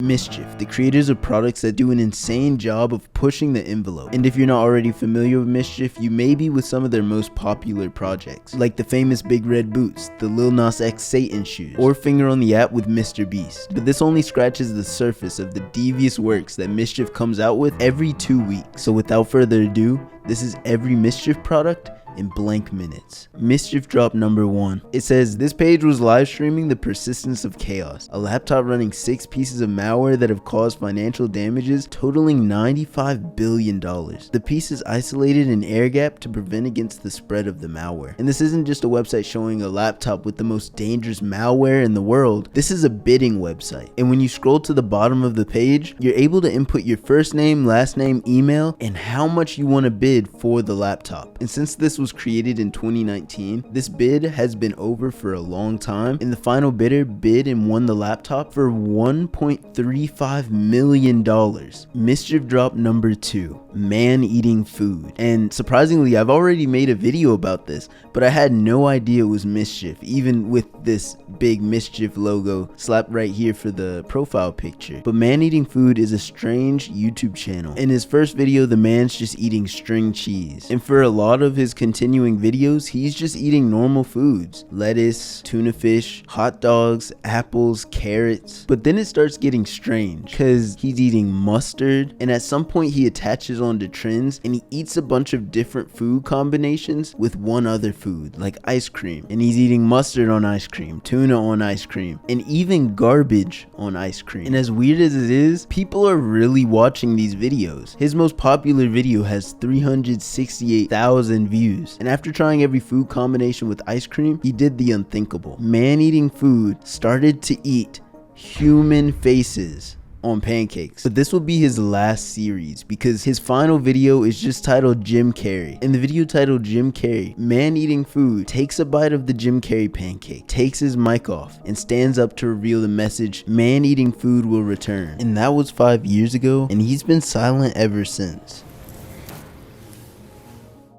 MSCHF, the creators of products that do an insane job of pushing the envelope. And if you're not already familiar with MSCHF, you may be with some of their most popular projects, like the famous Big Red Boots, the Lil Nas X Satan shoes, or Finger on the App with Mr. Beast. But this only scratches the surface of the devious works that MSCHF comes out with every 2 weeks. So without further ado, this is every MSCHF product in blank minutes. MSCHF drop number 1. It says, this page was live streaming the persistence of chaos, a laptop running 6 pieces of malware that have caused financial damages totaling $95 billion. The piece is isolated in air gap to prevent against the spread of the malware. And this isn't just a website showing a laptop with the most dangerous malware in the world. This is a bidding website. And when you scroll to the bottom of the page, you're able to input your first name, last name, email, and how much you want to bid for the laptop. And since this was created in 2019, this bid has been over for a long time, and the final bidder bid and won the laptop for $1.35 million. MSCHF drop number 2, man eating food. And surprisingly, I've already made a video about this, but I had no idea it was MSCHF, even with this big MSCHF logo slapped right here for the profile picture. But man eating food is a strange YouTube channel. In his first video, the man's just eating string cheese, and for a lot of his continuing videos, he's just eating normal foods: lettuce, tuna fish, hot dogs, apples, carrots. But then it starts getting strange because he's eating mustard, and at some point he attaches onto trends and he eats a bunch of different food combinations with one other food, like ice cream. And he's eating mustard on ice cream, tuna on ice cream, and even garbage on ice cream. And as weird as it is, people are really watching these videos. His most popular video has 368,000 views. And after trying every food combination with ice cream, he did the unthinkable. Man eating food started to eat human faces on pancakes. But this will be his last series because his final video is just titled Jim Carrey. In the video titled Jim Carrey, man eating food takes a bite of the Jim Carrey pancake, takes his mic off, and stands up to reveal the message, man eating food will return. And that was 5 years ago, and he's been silent ever since.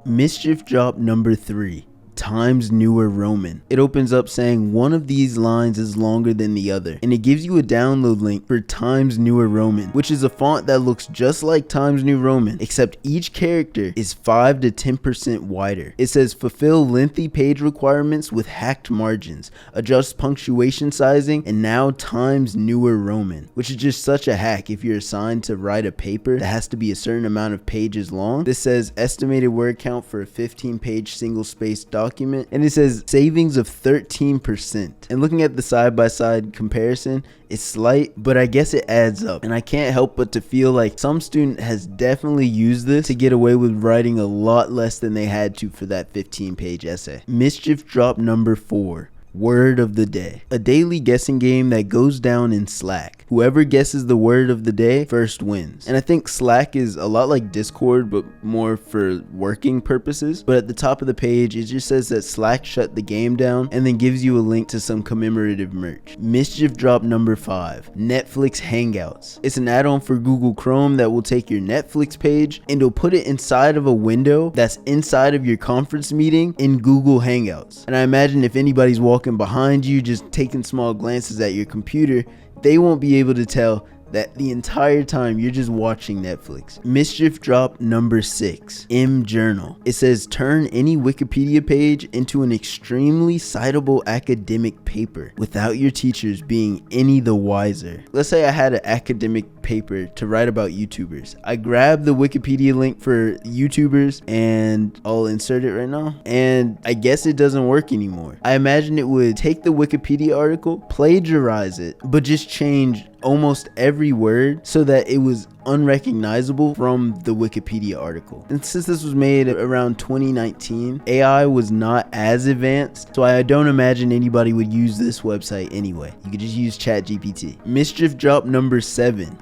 MSCHF drop number 3. Times Newer Roman. It opens up saying one of these lines is longer than the other, and it gives you a download link for Times Newer Roman, which is a font that looks just like Times New Roman, except each character is 5 to 10% wider. It says fulfill lengthy page requirements with hacked margins, adjust punctuation sizing, and now Times Newer Roman, which is just such a hack if you're assigned to write a paper that has to be a certain amount of pages long. This says estimated word count for a 15-page single-spaced document, and it says savings of 13%. And looking at the side-by-side comparison, it's slight, but I guess it adds up. And I can't help but to feel like some student has definitely used this to get away with writing a lot less than they had to for that 15-page essay. MSCHF drop number 4. Word of the day. A daily guessing game that goes down in Slack. Whoever guesses the word of the day first wins. And I think Slack is a lot like Discord, but more for working purposes. But at the top of the page, it just says that Slack shut the game down and then gives you a link to some commemorative merch. MSCHF drop number 5. Netflix Hangouts. It's an add-on for Google Chrome that will take your Netflix page and it'll put it inside of a window that's inside of your conference meeting in Google Hangouts. And I imagine if anybody's walking behind you, just taking small glances at your computer, they won't be able to tell that the entire time you're just watching Netflix. MSCHF drop number 6. mJournal. It says turn any Wikipedia page into an extremely citable academic paper without your teachers being any the wiser. Let's say I had an academic paper to write about YouTubers. I grab the Wikipedia link for YouTubers and I'll insert it right now, and I guess it doesn't work anymore. I imagine it would take the Wikipedia article, plagiarize it, but just change almost every word so that it was unrecognizable from the Wikipedia article. And since this was made around 2019, AI was not as advanced, so I don't imagine anybody would use this website anyway. You could just use ChatGPT. MSCHF drop number 7.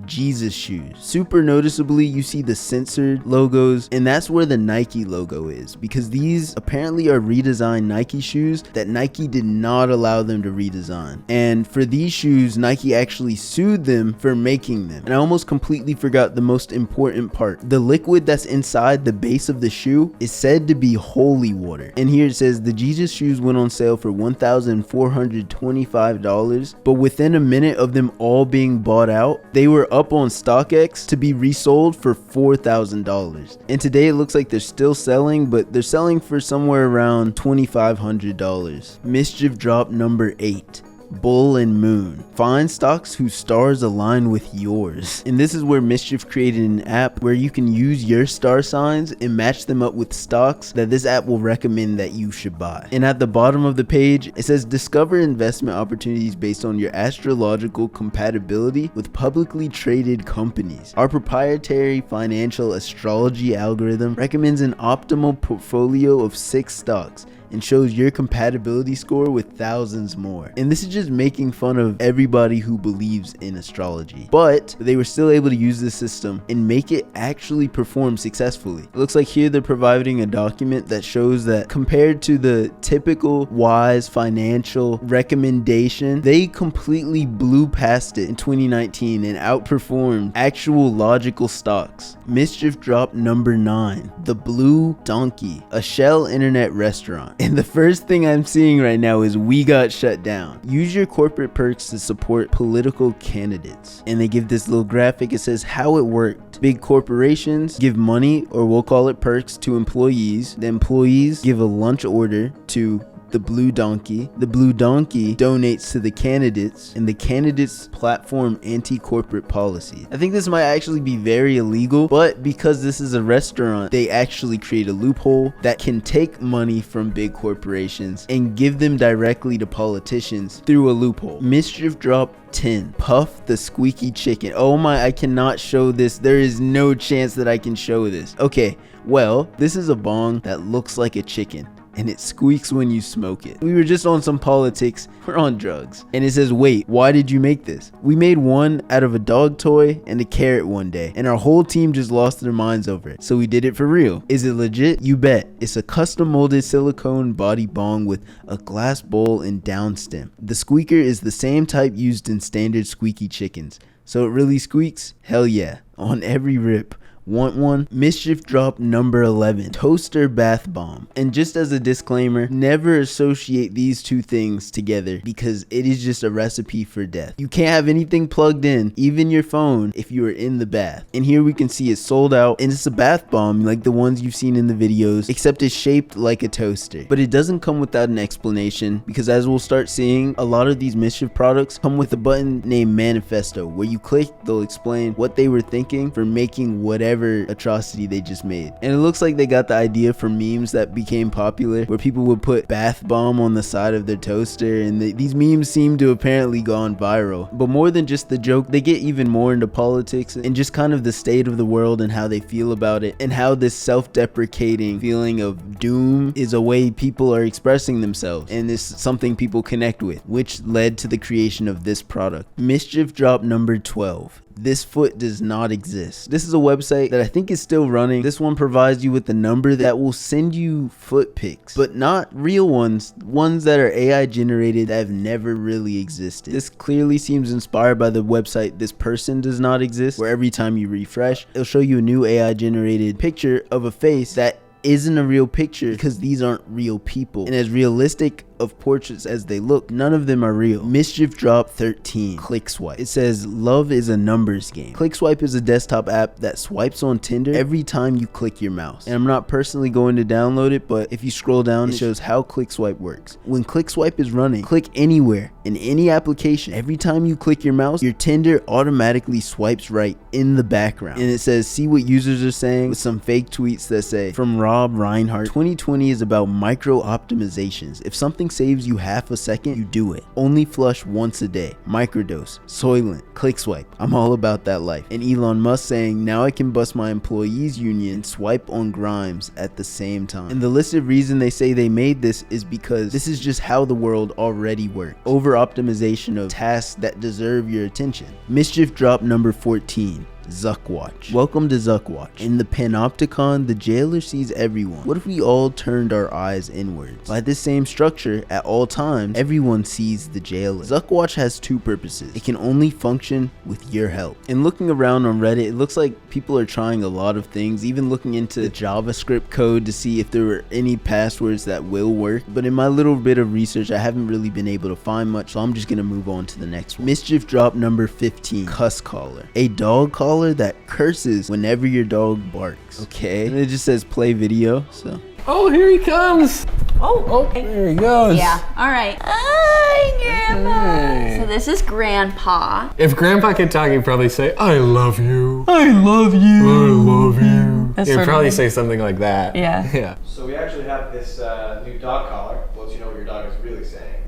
Jesus shoes. Super noticeably, you see the Censored logos, and that's where the Nike logo is, because these apparently are redesigned Nike shoes that Nike did not allow them to redesign. And for these shoes, Nike actually sued them for making them. And I almost completely forgot the most important part. The liquid that's inside the base of the shoe is said to be holy water. And here it says the Jesus shoes went on sale for $1,425, but within a minute of them all being bought out, they were up on StockX to be resold for $4,000. And today it looks like they're still selling, but they're selling for somewhere around $2,500. MSCHF drop number 8. Bull and Moon. Find stocks whose stars align with yours. And this is where MSCHF created an app where you can use your star signs and match them up with stocks that this app will recommend that you should buy. And at the bottom of the page, it says discover investment opportunities based on your astrological compatibility with publicly traded companies. Our proprietary financial astrology algorithm recommends an optimal portfolio of 6 stocks and shows your compatibility score with thousands more. And this is just making fun of everybody who believes in astrology. But they were still able to use this system and make it actually perform successfully. It looks like here they're providing a document that shows that compared to the typical wise financial recommendation, they completely blew past it in 2019 and outperformed actual logical stocks. MSCHF drop number 9. The Blue Donkey, a shell internet restaurant. And the first thing I'm seeing right now is we got shut down. Use your corporate perks to support political candidates. And they give this little graphic. It says how it worked. Big corporations give money, or we'll call it perks, to employees. The employees give a lunch order to the Blue Donkey. The Blue Donkey donates to the candidates, and the candidates platform anti-corporate policy. I think this might actually be very illegal, but because this is a restaurant, they actually create a loophole that can take money from big corporations and give them directly to politicians through a loophole. MSCHF drop 10. Puff the Squeaky chicken. Oh my, I cannot show this. There is no chance that I can show this. Okay, well, this is a bong that looks like a chicken, and it squeaks when you smoke it. We were just on some politics. We're on drugs. And it says, wait, why did you make this? We made one out of a dog toy and a carrot one day, and our whole team just lost their minds over it. So we did it for real. Is it legit? You bet. It's a custom molded silicone body bong with a glass bowl and down stem. The squeaker is the same type used in standard Squeaky chickens. So it really squeaks? Hell yeah. On every rip. Want one? MSCHF drop number 11. Toaster bath bomb. And just as a disclaimer, never associate these two things together because it is just a recipe for death. You can't have anything plugged in, even your phone, if you are in the bath. And here we can see it's sold out, and it's a bath bomb like the ones you've seen in the videos, except it's shaped like a toaster. But it doesn't come without an explanation, because as we'll start seeing, a lot of these MSCHF products come with a button named Manifesto, where you click, they'll explain what they were thinking for making whatever atrocity they just made. And it looks like they got the idea from memes that became popular, where people would put bath bomb on the side of their toaster, and these memes seem to apparently gone viral. But more than just the joke, they get even more into politics and just kind of the state of the world and how they feel about it, and how this self-deprecating feeling of doom is a way people are expressing themselves, and it's something people connect with, which led to the creation of this product. MSCHF drop number 12. This foot does not exist. This is a website that I think is still running. This one provides you with the number that will send you foot pics, but not real ones that are AI generated that have never really existed. This clearly seems inspired by the website This Person Does Not Exist, where every time you refresh, it'll show you a new AI generated picture of a face that isn't a real picture, because these aren't real people. And as realistic of portraits as they look, none of them are real. MSCHF drop 13. Clickswipe. It says love is a numbers game. Clickswipe is a desktop app that swipes on Tinder every time you click your mouse. And I'm not personally going to download it, but if you scroll down, it shows how Clickswipe works. When Clickswipe is running, click anywhere in any application. Every time you click your mouse, your Tinder automatically swipes right in the background. And it says see what users are saying, with some fake tweets that say, from Rob Reinhardt, 2020 is about micro optimizations. If something flushing saves you half a second, you do it. Only flush once a day. Microdose, Soylent, Clickswipe. I'm all about that life. And Elon Musk saying, now I can bust my employees union and swipe on Grimes at the same time. And the listed reason they say they made this is because this is just how the world already works. Over optimization of tasks that deserve your attention. MSCHF drop number 14. Zuckwatch. Welcome to Zuckwatch. In the Panopticon, the jailer sees everyone. What if we all turned our eyes inwards? By this same structure, at all times, everyone sees the jailer. Zuckwatch has two purposes. It can only function with your help. And looking around on Reddit, it looks like people are trying a lot of things, even looking into the JavaScript code to see if there were any passwords that will work. But in my little bit of research, I haven't really been able to find much, so I'm just gonna move on to the next one. MSCHF drop number 15. Cuss Collar. A dog collar that curses whenever your dog barks. Okay, and it just says play video. So oh, here he comes. Oh, there he goes. Yeah, all right. Hi, Grandpa. Hey. So this is Grandpa. If Grandpa could talk, he'd probably say, I love you. I love you. I love you. That's He'd sort of probably like- say something like that. Yeah. Yeah. So we actually have this new dog collar. Lets you know what your dog is really saying.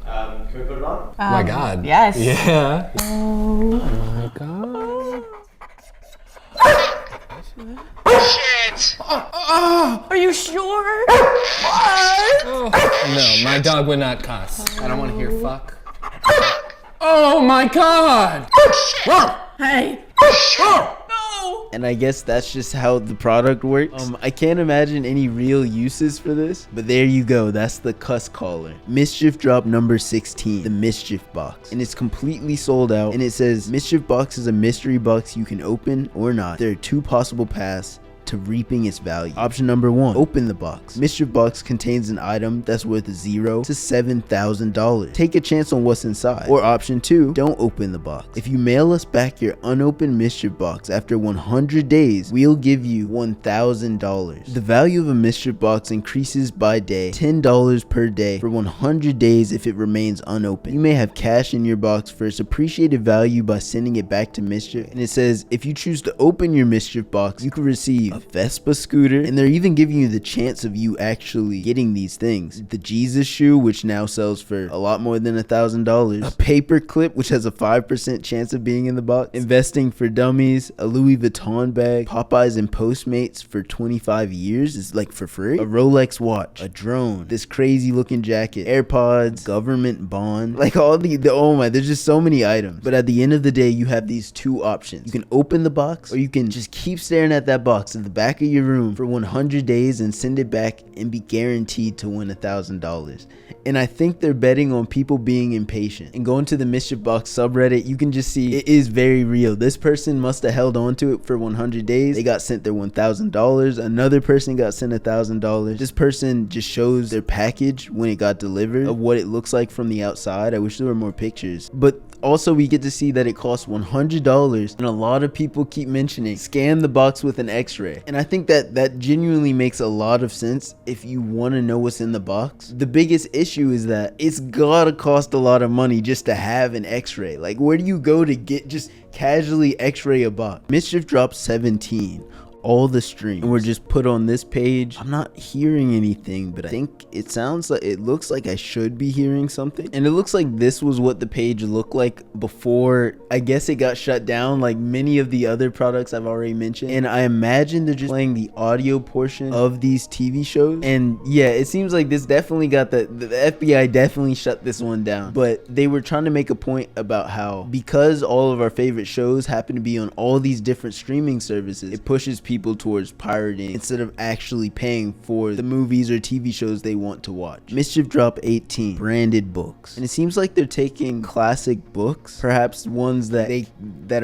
Can we put it on? Oh my God. Yes. Yeah. Oh my God. Shit! Are you sure? What? No, my dog would not cuss. I don't want to hear fuck. Oh my God! Hey. No. and I guess that's just how the product works. I can't imagine any real uses for this, but there you go. That's the Cuss Collar. MSCHF drop number 16, the MSCHF Box, and it's completely sold out. And it says MSCHF Box is a mystery box you can open or not. There are two possible paths to reaping its value. Option number 1, open the box. MSCHF Box contains an item that's worth $0 to $7,000. Take a chance on what's inside. Or option 2, don't open the box. If you mail us back your unopened MSCHF Box after 100 days, we'll give you $1,000. The value of a MSCHF Box increases by day, $10 per day for 100 days if it remains unopened. You may have cash in your box for its appreciated value by sending it back to MSCHF. And it says if you choose to open your MSCHF Box, you can receive a Vespa scooter, and they're even giving you the chance of you actually getting these things. The Jesus shoe, which now sells for a lot more than $1,000. A paper clip, which has a 5% chance of being in the box. Investing for dummies. A Louis Vuitton bag. Popeyes and Postmates for 25 years is like for free. A Rolex watch. A drone. This crazy looking jacket. AirPods. Government bond. Like all the oh my, there's just so many items. But at the end of the day, you have these two options. You can open the box, or you can just keep staring at that box in the back of your room for 100 days and send it back and be guaranteed to win $1,000. And I think they're betting on people being impatient. And going to the MSCHF Box subreddit, you can just see it is very real. This person must have held on to it for 100 days. They got sent their $1,000. Another person got sent $1,000. This person just shows their package when it got delivered of what it looks like from the outside. I wish there were more pictures. But also, we get to see that it costs $100, and a lot of people keep mentioning scan the box with an x-ray. And I think that genuinely makes a lot of sense if you want to know what's in the box. The biggest issue is that it's gotta cost a lot of money just to have an x-ray. Like, where do you go to get just casually x-ray a box? MSCHF dropped 17. All the streams were just put on this page. I'm not hearing anything, but I think it sounds like, it looks like I should be hearing something. And it looks like this was what the page looked like before, I guess, it got shut down, like many of the other products I've already mentioned. And I imagine they're just playing the audio portion of these TV shows. And yeah, it seems like this definitely got the FBI definitely shut this one down. But they were trying to make a point about how, because all of our favorite shows happen to be on all these different streaming services, it pushes people towards pirating instead of actually paying for the movies or TV shows they want to watch. MSCHF drop 18, branded books. And it seems like they're taking classic books, perhaps ones that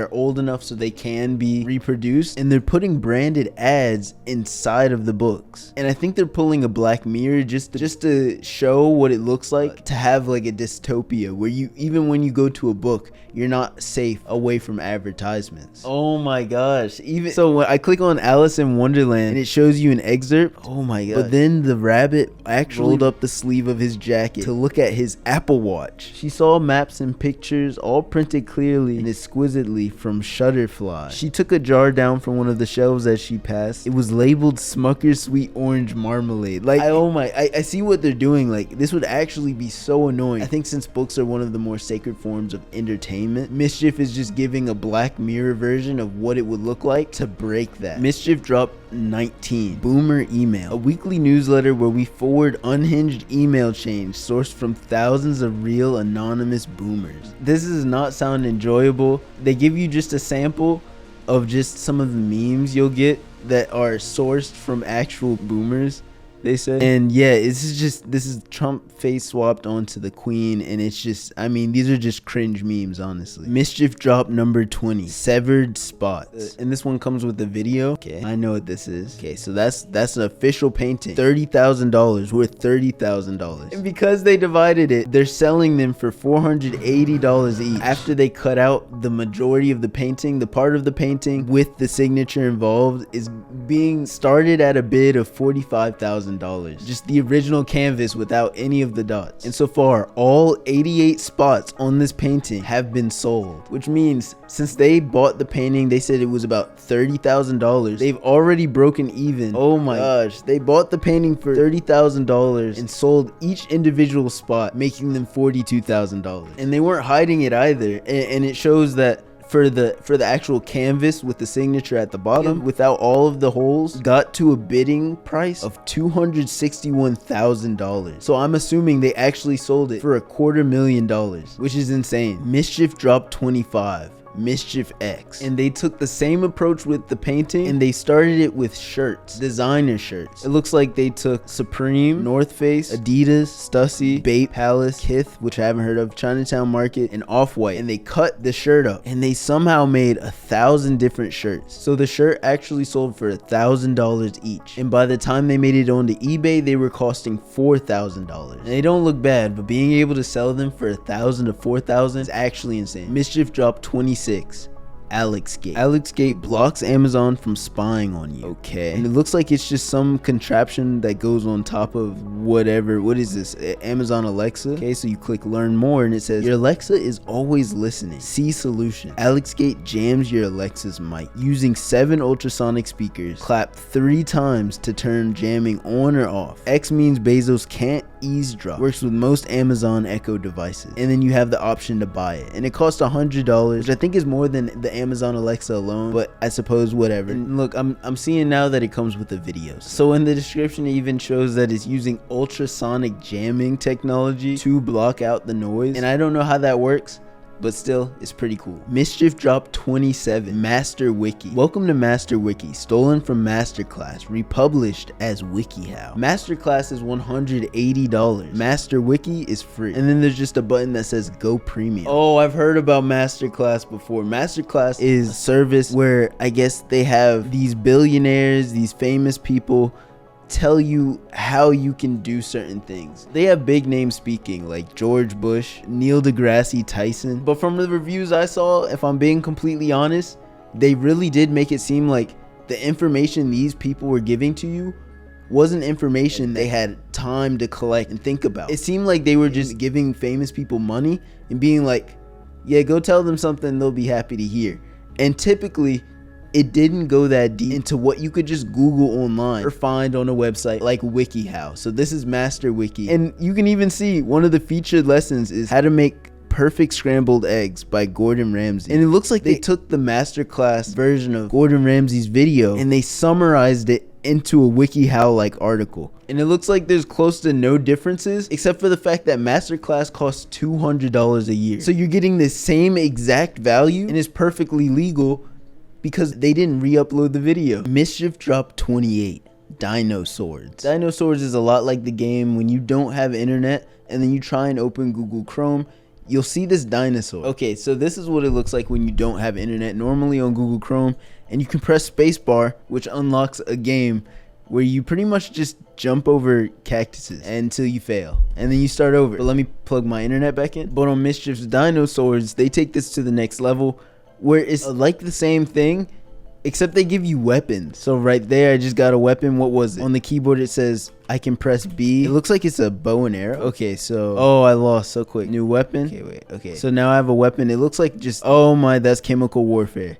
are old enough so they can be reproduced, and they're putting branded ads inside of the books. And I think they're pulling a Black Mirror just to show what it looks like to have like a dystopia where you, even when you go to a book, you're not safe away from advertisements. Oh my gosh. Even so, when I click on on Alice in Wonderland and it shows you an excerpt. Oh my god. But then the rabbit actually rolled up the sleeve of his jacket to look at his Apple Watch. She saw maps and pictures all printed clearly and exquisitely from Shutterfly. She took a jar down from one of the shelves as she passed. It was labeled Smucker's Sweet Orange Marmalade. Like, I see what they're doing. Like, this would actually be so annoying. I think since books are one of the more sacred forms of entertainment, MSCHF is just giving a Black Mirror version of what it would look like to break that. MSCHF dropped 19 Boomer Email, a weekly newsletter where we forward unhinged email chains sourced from thousands of real anonymous boomers. This does not sound enjoyable. They give you just a sample of just some of the memes you'll get that are sourced from actual boomers, they say. And yeah, this is Trump face swapped onto the Queen, and it's just, I mean, these are just cringe memes, honestly. MSCHF drop number 20, Severed Spots. And this one comes with a video. Okay, I know what this is. Okay, so that's an official painting. $30,000, worth $30,000. And because they divided it, they're selling them for $480 each. After they cut out the majority of the painting, the part of the painting with the signature involved is being started at a bid of $45,000. Just the original canvas without any of the dots. And so far, all 88 spots on this painting have been sold, which means since they bought the painting, they said it was about $30,000. They've already broken even. Oh my gosh, they bought the painting for $30,000 and sold each individual spot, making them $42,000. And they weren't hiding it either. And it shows that for the actual canvas with the signature at the bottom, without all of the holes, got to a bidding price of $261,000. So I'm assuming they actually sold it for $250,000, which is insane. MSCHF dropped 25. MSCHF X, and they took the same approach with the painting and they started it with shirts, designer shirts. It looks like they took Supreme, North Face, Adidas, Stussy, Bape, Palace, Kith, which I haven't heard of, Chinatown Market, and Off-White, and they cut the shirt up and they somehow made 1,000 different shirts. So the shirt actually sold for $1,000 each, and by the time they made it onto eBay, they were costing $4,000. And they don't look bad, but being able to sell them for $1,000 to $4,000 is actually insane. MSCHF dropped 26. AlexaGate. AlexaGate blocks Amazon from spying on you. Okay. And it looks like it's just some contraption that goes on top of whatever. What is this? Amazon Alexa? Okay, so you click learn more and it says your Alexa is always listening. See solution. AlexaGate jams your Alexa's mic using 7 ultrasonic speakers. Clap 3 times to turn jamming on or off. X means Bezos can't eavesdrop. Works with most Amazon Echo devices. And then you have the option to buy it. And it costs $100, which I think is more than the Amazon Alexa alone, but I suppose whatever. And look, I'm seeing now that it comes with the videos. So in the description it even shows that it's using ultrasonic jamming technology to block out the noise. And I don't know how that works, but still, it's pretty cool. MSCHF dropped 27. MasterWiki. Welcome to MasterWiki, stolen from Masterclass, republished as WikiHow. Masterclass is $180. MasterWiki is free. And then there's just a button that says Go Premium. Oh, I've heard about Masterclass before. Masterclass is a service where I guess they have these billionaires, these famous people tell you how you can do certain things. They have big names speaking like George Bush, Neil deGrasse Tyson, but from the reviews I saw, if I'm being completely honest, they really did make it seem like the information these people were giving to you wasn't information they had time to collect and think about. It seemed like they were just giving famous people money and being like, yeah, go tell them something they'll be happy to hear. And typically it didn't go that deep into what you could just Google online or find on a website like WikiHow. So this is MasterWiki. And you can even see one of the featured lessons is how to make perfect scrambled eggs by Gordon Ramsay. And it looks like they took the masterclass version of Gordon Ramsay's video and they summarized it into a WikiHow like article. And it looks like there's close to no differences except for the fact that masterclass costs $200 a year. So you're getting the same exact value and it's perfectly legal because they didn't re-upload the video. MSCHF dropped 28. Dino Swords. Dino Swords is a lot like the game when you don't have internet and then you try and open Google Chrome, you'll see this dinosaur. Okay, so this is what it looks like when you don't have internet normally on Google Chrome, and you can press spacebar, which unlocks a game where you pretty much just jump over cactuses until you fail and then you start over. But let me plug my internet back in. But on MSCHF's Dino Swords, they take this to the next level where it's like the same thing, except they give you weapons. So right there, I just got a weapon. What was it? On the keyboard, it says I can press B. It looks like it's a bow and arrow. Okay, so, oh, I lost so quick. New weapon. Okay, wait, okay. So now I have a weapon. It looks like just, oh my, that's chemical warfare.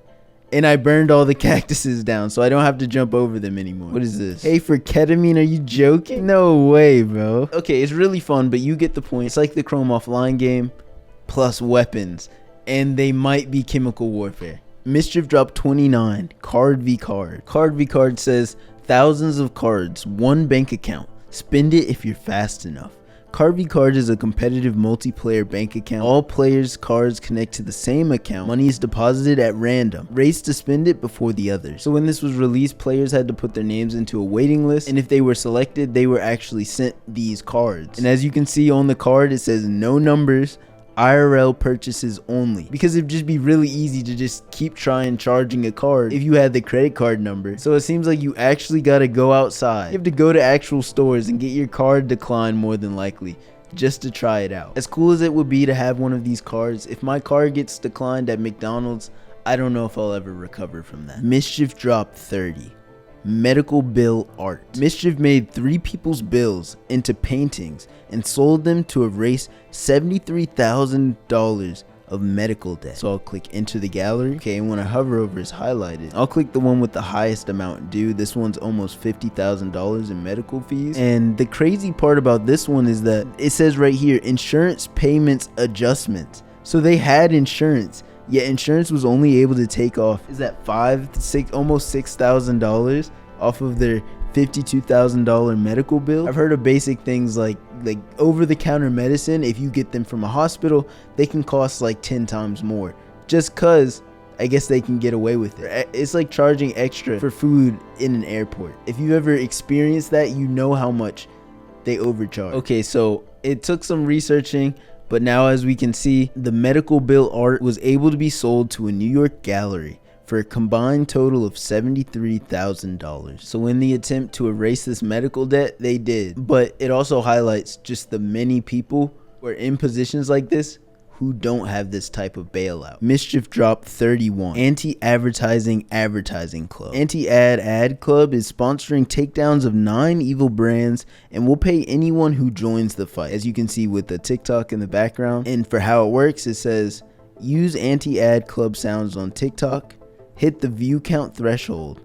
And I burned all the cactuses down, so I don't have to jump over them anymore. What is this? Hey, for ketamine, are you joking? No way, bro. Okay, it's really fun, but you get the point. It's like the Chrome Offline game, plus weapons. And they might be chemical warfare. MSCHF dropped 29, card v card. Card v card says, thousands of cards, one bank account. Spend it if you're fast enough. Card v Card is a competitive multiplayer bank account. All players' cards connect to the same account. Money is deposited at random. Race to spend it before the others. So when this was released, players had to put their names into a waiting list, and if they were selected, they were actually sent these cards. And as you can see on the card, it says no numbers, IRL purchases only, because it'd just be really easy to just keep trying charging a card if you had the credit card number. So it seems like you actually gotta go outside. You have to go to actual stores and get your card declined more than likely, just to try it out. As cool as it would be to have one of these cards, if my card gets declined at McDonald's, I don't know if I'll ever recover from that. MSCHF dropped 30. Medical bill art. MSCHF made 3 people's bills into paintings and sold them to erase $73,000 of medical debt. So I'll click enter the gallery. Okay, and when I hover over is highlighted, I'll click the one with the highest amount due. This one's almost $50,000 in medical fees. And the crazy part about this one is that it says right here, insurance payments adjustments. So they had insurance, yet insurance was only able to take off, is that almost $6,000 off of their $52,000 medical bill. I've heard of basic things like over-the-counter medicine. If you get them from a hospital, they can cost like 10 times more, just cause I guess they can get away with it. It's like charging extra for food in an airport. If you ever experienced that, you know how much they overcharge. Okay, so it took some researching, but now as we can see, the medical bill art was able to be sold to a New York gallery for a combined total of $73,000. So in the attempt to erase this medical debt, they did. But it also highlights just the many people who are in positions like this who don't have this type of bailout. MSCHF dropped 31. Anti-advertising advertising club. Anti-ad club is sponsoring takedowns of 9 evil brands and will pay anyone who joins the fight. As you can see with the TikTok in the background. And for how it works, it says use anti-ad club sounds on TikTok, hit the view count threshold,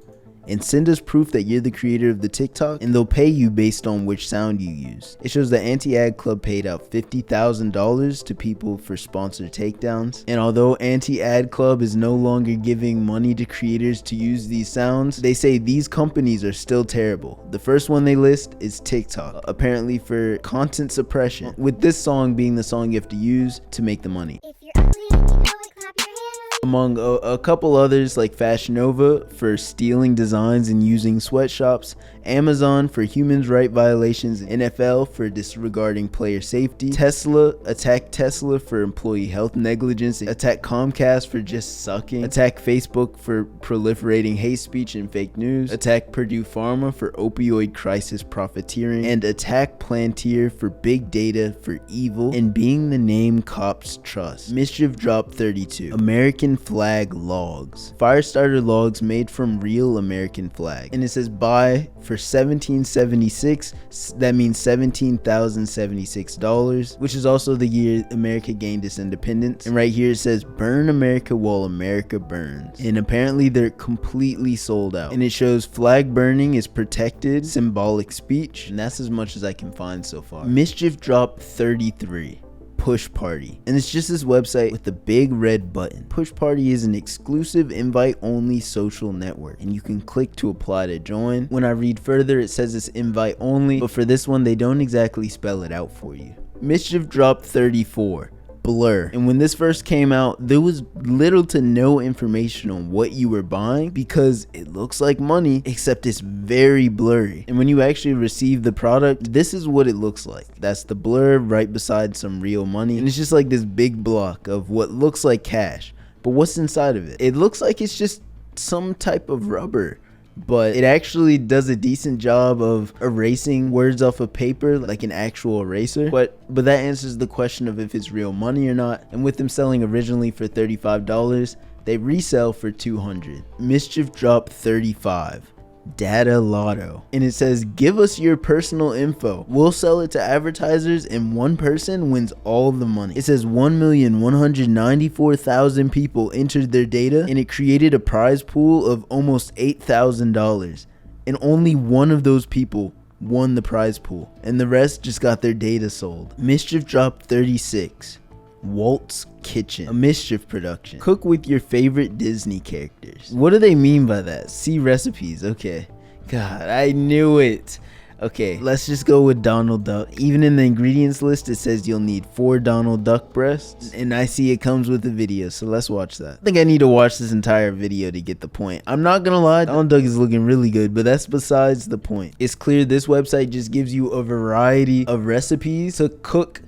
and send us proof that you're the creator of the TikTok, and they'll pay you based on which sound you use. It shows that Anti-Ad Club paid out $50,000 to people for sponsored takedowns. And although Anti-Ad Club is no longer giving money to creators to use these sounds, they say these companies are still terrible. The first one they list is TikTok, apparently for content suppression, with this song being the song you have to use to make the money. If you're ugly, you know it, clap your hands. Among a couple others like Fashion Nova for stealing designs and using sweatshops, Amazon for human rights violations, NFL for disregarding player safety, Tesla, attack Tesla for employee health negligence, attack Comcast for just sucking, attack Facebook for proliferating hate speech and fake news, attack Purdue Pharma for opioid crisis profiteering, and attack Plantier for big data for evil and being the name cops trust. MSCHF dropped 32. American flag logs. Firestarter logs made from real American flag. And it says buy for $1776. That means $17,076, which is also the year America gained its independence. And right here it says burn America while America burns. And apparently they're completely sold out. And it shows flag burning is protected symbolic speech. And that's as much as I can find so far. MSCHF dropped 33. Push Party, and it's just this website with the big red button. Push Party is an exclusive invite only social network, and you can click to apply to join. When I read further, it says it's invite only, but for this one they don't exactly spell it out for you. MSCHF dropped 34. Blur. And when this first came out, there was little to no information on what you were buying because it looks like money, except it's very blurry. And when you actually receive the product, this is what it looks like. That's the blur right beside some real money. And it's just like this big block of what looks like cash. But what's inside of it? It looks like it's just some type of rubber, but it actually does a decent job of erasing words off of paper like an actual eraser. But that answers the question of if it's real money or not. And with them selling originally for $35, They resell for 200. MSCHF drop 35. Data Lotto. And it says, give us your personal info. We'll sell it to advertisers and one person wins all the money. It says 1,194,000 people entered their data and it created a prize pool of almost $8,000. And only one of those people won the prize pool. And the rest just got their data sold. MSCHF drop 36. Walt's Kitchen, a MSCHF production. Cook with your favorite Disney characters. What do they mean by that? See recipes. Okay. God, I knew it. Okay, let's just go with Donald Duck. Even in the ingredients list, it says you'll need 4 Donald Duck breasts. And I see it comes with a video, so let's watch that. I think I need to watch this entire video to get the point. I'm not gonna lie, Donald Duck is looking really good, but that's besides the point. It's clear this website just gives you a variety of recipes to cook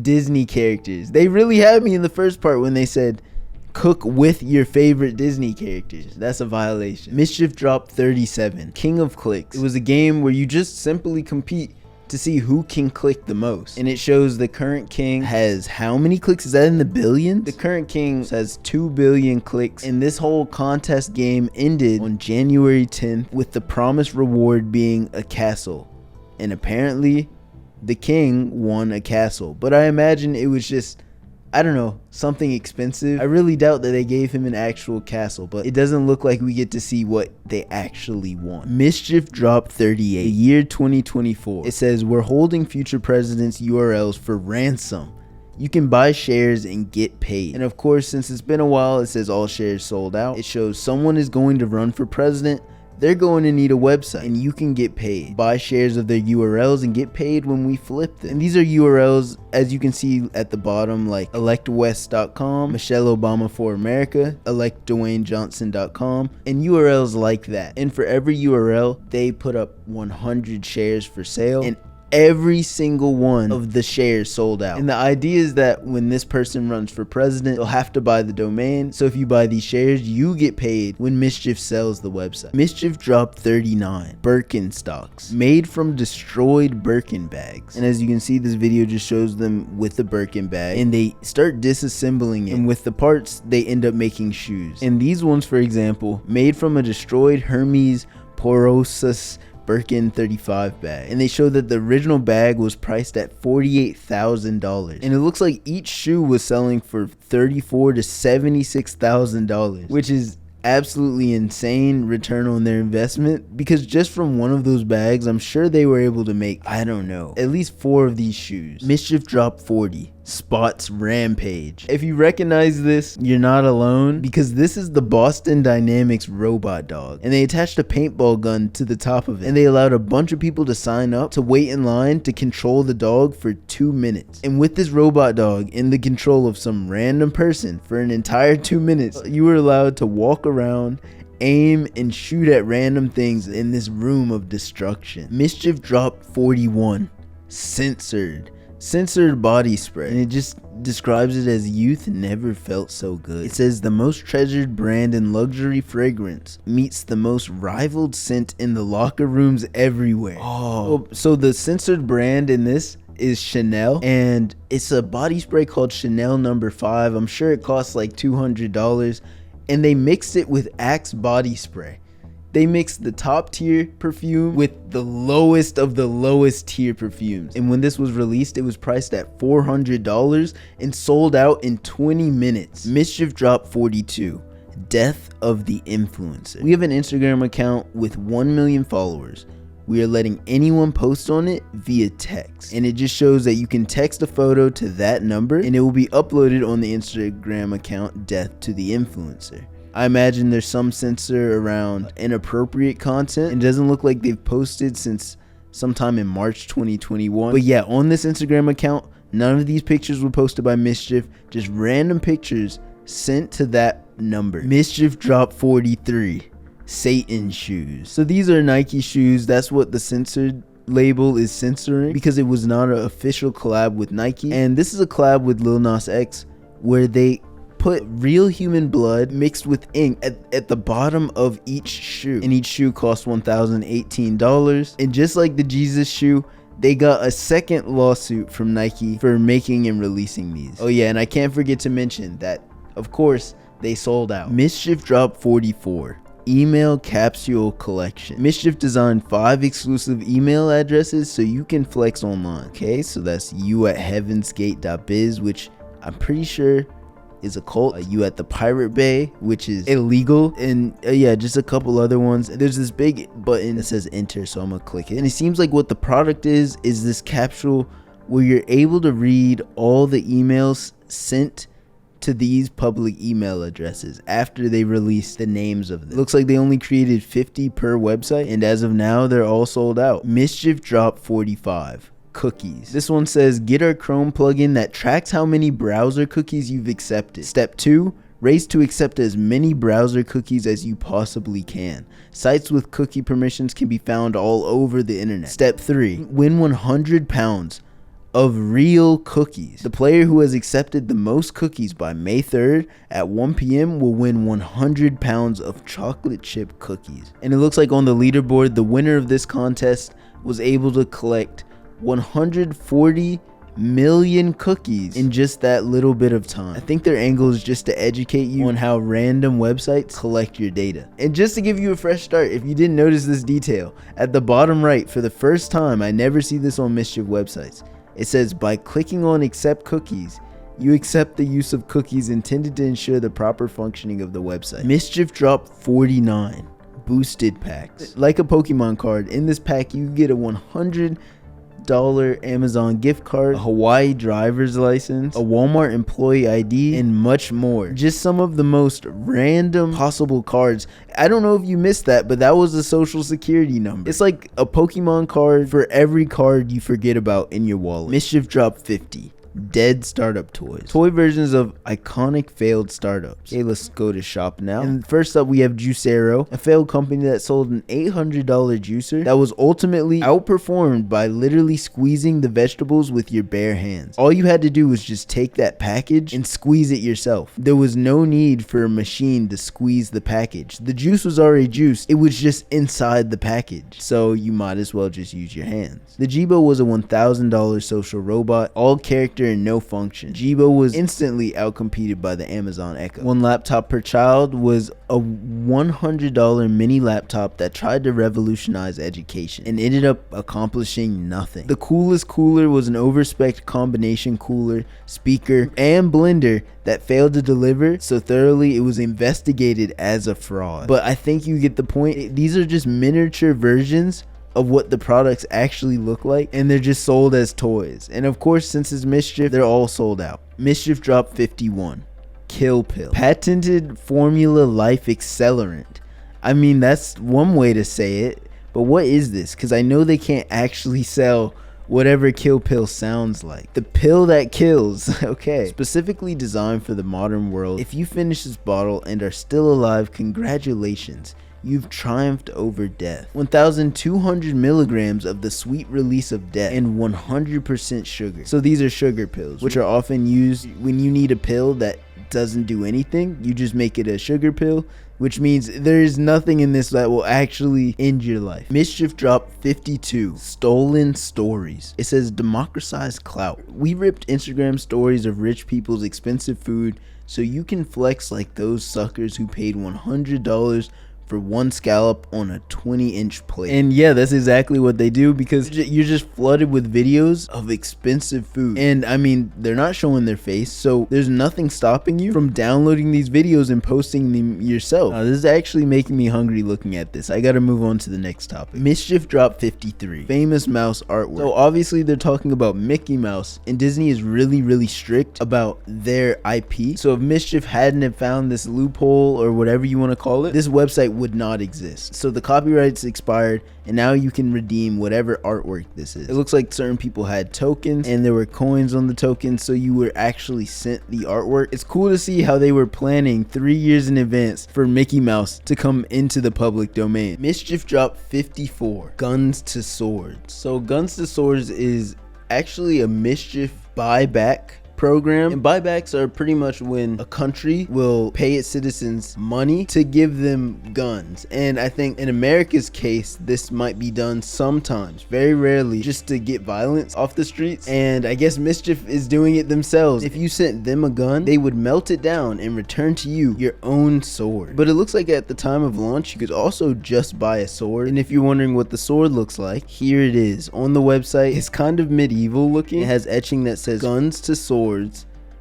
Disney characters. They really had me in the first part when they said cook with your favorite Disney characters. That's a violation. MSCHF drop 37. King of Clicks. It was a game where you just simply compete to see who can click the most, and it shows the current king has how many clicks? Is that in the billions? The current king has 2 billion clicks, and this whole contest game ended on January 10th with the promised reward being a castle, and apparently the king won a castle, but I imagine it was just, I don't know, something expensive. I really doubt that they gave him an actual castle, but it doesn't look like we get to see what they actually won. MSCHF drop 38. The year 2024. It says, we're holding future presidents' URLs for ransom. You can buy shares and get paid. And of course, since it's been a while, it says all shares sold out. It shows someone is going to run for president. They're going to need a website and you can get paid. Buy shares of their URLs and get paid when we flip them. And these are URLs, as you can see at the bottom, like electwest.com, Michelle Obama for America, electdwaynejohnson.com, and URLs like that. And for every URL, they put up 100 shares for sale, and every single one of the shares sold out. And the idea is that when this person runs for president, they'll have to buy the domain. So if you buy these shares, you get paid when MSCHF sells the website. MSCHF drop 39. BirkinStocks. Made from destroyed Birkin bags. And as you can see, this video just shows them with the Birkin bag. And they start disassembling it. And with the parts, they end up making shoes. And these ones, for example, made from a destroyed Hermes Porosus Birkin 35 bag, and they show that the original bag was priced at $48,000, and it looks like each shoe was selling for $34,000 to $76,000, which is absolutely insane return on their investment, because just from one of those bags, I'm sure they were able to make, I don't know, at least 4 of these shoes. MSCHF drop 40. Spots Rampage. If you recognize this, you're not alone, because this is the Boston Dynamics robot dog, and they attached a paintball gun to the top of it, and they allowed a bunch of people to sign up to wait in line to control the dog for 2 minutes. And with this robot dog in the control of some random person for an entire 2 minutes, you were allowed to walk around, aim, and shoot at random things in this room of destruction. MSCHF drop 41. Censored. Censored body spray, and it just describes it as youth never felt so good. It says the most treasured brand in luxury fragrance meets the most rivaled scent in the locker rooms everywhere. Oh, so the censored brand in this is Chanel, and it's a body spray called Chanel No. 5. I'm sure it costs like $200, and they mixed it with Axe body spray. They mixed the top tier perfume with the lowest of the lowest tier perfumes. And when this was released, it was priced at $400 and sold out in 20 minutes. MSCHF drop 42. Death of the influencer. We have an Instagram account with 1 million followers. We are letting anyone post on it via text. And it just shows that you can text a photo to that number and it will be uploaded on the Instagram account Death to the Influencer. I imagine there's some censor around inappropriate content. It doesn't look like they've posted since sometime in March 2021. But yeah, on this Instagram account, none of these pictures were posted by MSCHF, just random pictures sent to that number. MSCHF drop 43. Satan shoes. So these are Nike shoes. That's what the censored label is censoring, because it was not an official collab with Nike. And this is a collab with Lil Nas X where they put real human blood mixed with ink at the bottom of each shoe, and each shoe cost $1,018. And just like the Jesus shoe, they got a second lawsuit from Nike for making and releasing these. Oh yeah, and I can't forget to mention that, of course, they sold out. MSCHF Drop 44. Email Capsule Collection. MSCHF designed 5 exclusive email addresses so you can flex online. Okay, so that's you at heavensgate.biz, which I'm pretty sure is a cult. You at the Pirate Bay, which is illegal, and yeah, just a couple other ones. There's this big button that says enter, so I'm gonna click it, and it seems like what the product is this capsule where you're able to read all the emails sent to these public email addresses after they release the names of them. It looks like they only created 50 per website, and as of now they're all sold out. MSCHF Drop 45. Cookies. This one says get our Chrome plugin that tracks how many browser cookies you've accepted. Step 2, race to accept as many browser cookies as you possibly can. Sites with cookie permissions can be found all over the internet. Step 3, win 100 pounds of real cookies. The player who has accepted the most cookies by May 3rd at 1 p.m. will win 100 pounds of chocolate chip cookies. And it looks like on the leaderboard, the winner of this contest was able to collect 140 million cookies in just that little bit of time. I think their angle is just to educate you on how random websites collect your data. And just to give you a fresh start, if you didn't notice this detail, at the bottom right, for the first time, I never see this on MSCHF websites. It says, by clicking on accept cookies, you accept the use of cookies intended to ensure the proper functioning of the website. MSCHF Drop 49. Boosted packs. Like a Pokemon card, in this pack you get a $100 Amazon gift card, a Hawaii driver's license, a Walmart employee ID, and much more. Just some of the most random possible cards. I don't know if you missed that, but that was the social security number. It's like a Pokemon card for every card you forget about in your wallet. MSCHF Drop 50. Dead startup toys. Toy versions of iconic failed startups. Okay, let's go to shop now. And first up we have Juicero, a failed company that sold an $800 juicer that was ultimately outperformed by literally squeezing the vegetables with your bare hands. All you had to do was just take that package and squeeze it yourself. There was no need for a machine to squeeze the package. The juice was already juiced. It was just inside the package. So you might as well just use your hands. The Jibo was a $1,000 social robot, all character and no function. Jibo was instantly outcompeted by the Amazon Echo. One laptop per child was a $100 mini laptop that tried to revolutionize education and ended up accomplishing nothing. The coolest cooler was an overspec combination cooler, speaker, and blender that failed to deliver so thoroughly it was investigated as a fraud. But I think you get the point. These are just miniature versions of what the products actually look like, and they're just sold as toys. And of course, since it's MSCHF, they're all sold out. MSCHF Drop 51. Kill Pill. Patented formula life accelerant. I mean, that's one way to say it, but what is this? Because I know they can't actually sell whatever Kill Pill sounds like. The pill that kills. Okay. Specifically designed for the modern world. If you finish this bottle and are still alive, congratulations. You've triumphed over death. 1,200 milligrams of the sweet release of death and 100% sugar. So these are sugar pills, which are often used when you need a pill that doesn't do anything. You just make it a sugar pill, which means there is nothing in this that will actually end your life. MSCHF Drop 52. Stolen stories. It says democratize clout. We ripped Instagram stories of rich people's expensive food so you can flex like those suckers who paid $100 for one scallop on a 20-inch plate. And yeah, that's exactly what they do, because you're just flooded with videos of expensive food. And I mean, they're not showing their face, so there's nothing stopping you from downloading these videos and posting them yourself. This is actually making me hungry looking at this. I gotta move on to the next topic. MSCHF Drop 53. Famous mouse artwork. So obviously they're talking about Mickey Mouse, and Disney is really strict about their IP. So if MSCHF hadn't have found this loophole, or whatever you want to call it, this website would not exist. So the copyright's expired, and now you can redeem whatever artwork this is. It looks like certain people had tokens, and there were coins on the tokens, so you were actually sent the artwork. It's cool to see how they were planning 3 years in advance for Mickey Mouse to come into the public domain. MSCHF Drop 54. Guns to Swords. So Guns to Swords is actually a MSCHF buyback program. And buybacks are pretty much when a country will pay its citizens money to give them guns. And I think in America's case, this might be done sometimes, very rarely, just to get violence off the streets. And I guess MSCHF is doing it themselves. If you sent them a gun, they would melt it down and return to you your own sword. But it looks like at the time of launch, you could also just buy a sword. And if you're wondering what the sword looks like, here it is on the website. It's kind of medieval looking. It has etching that says guns to swords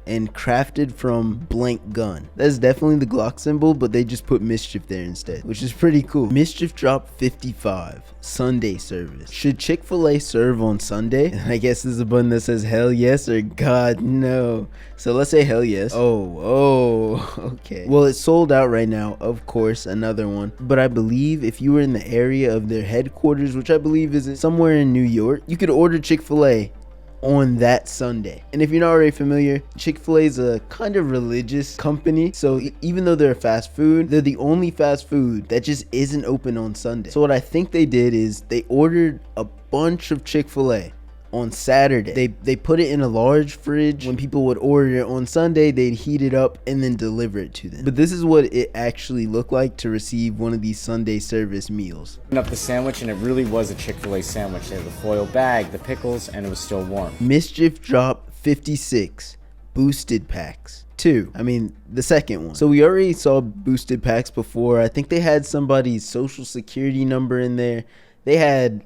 and crafted from blank gun. That's definitely the Glock symbol, but they just put MSCHF there instead, which is pretty cool. MSCHF drop 55 Sunday service. Should Chick-fil-A serve on Sunday? I guess there's a button that says hell yes or God no. So let's say hell yes. Oh, okay. Well, it's sold out right now, of course, another one. But I believe if you were in the area of their headquarters, which I believe is somewhere in New York, you could order Chick-fil-A on that Sunday. And if you're not already familiar, Chick-fil-A is a kind of religious company. So even though they're fast food, they're the only fast food that just isn't open on Sunday. So what I think they did is they ordered a bunch of Chick-fil-A on Saturday. They put it in a large fridge. When people would order it on Sunday, they'd heat it up and then deliver it to them. But this is what it actually looked like to receive one of these Sunday service meals. Opened up the sandwich and it really was a Chick-fil-A sandwich. They had the foil bag, the pickles, and it was still warm. MSCHF drop 56 boosted packs. I mean, the second one. So we already saw boosted packs before. I think they had somebody's social security number in there. They had,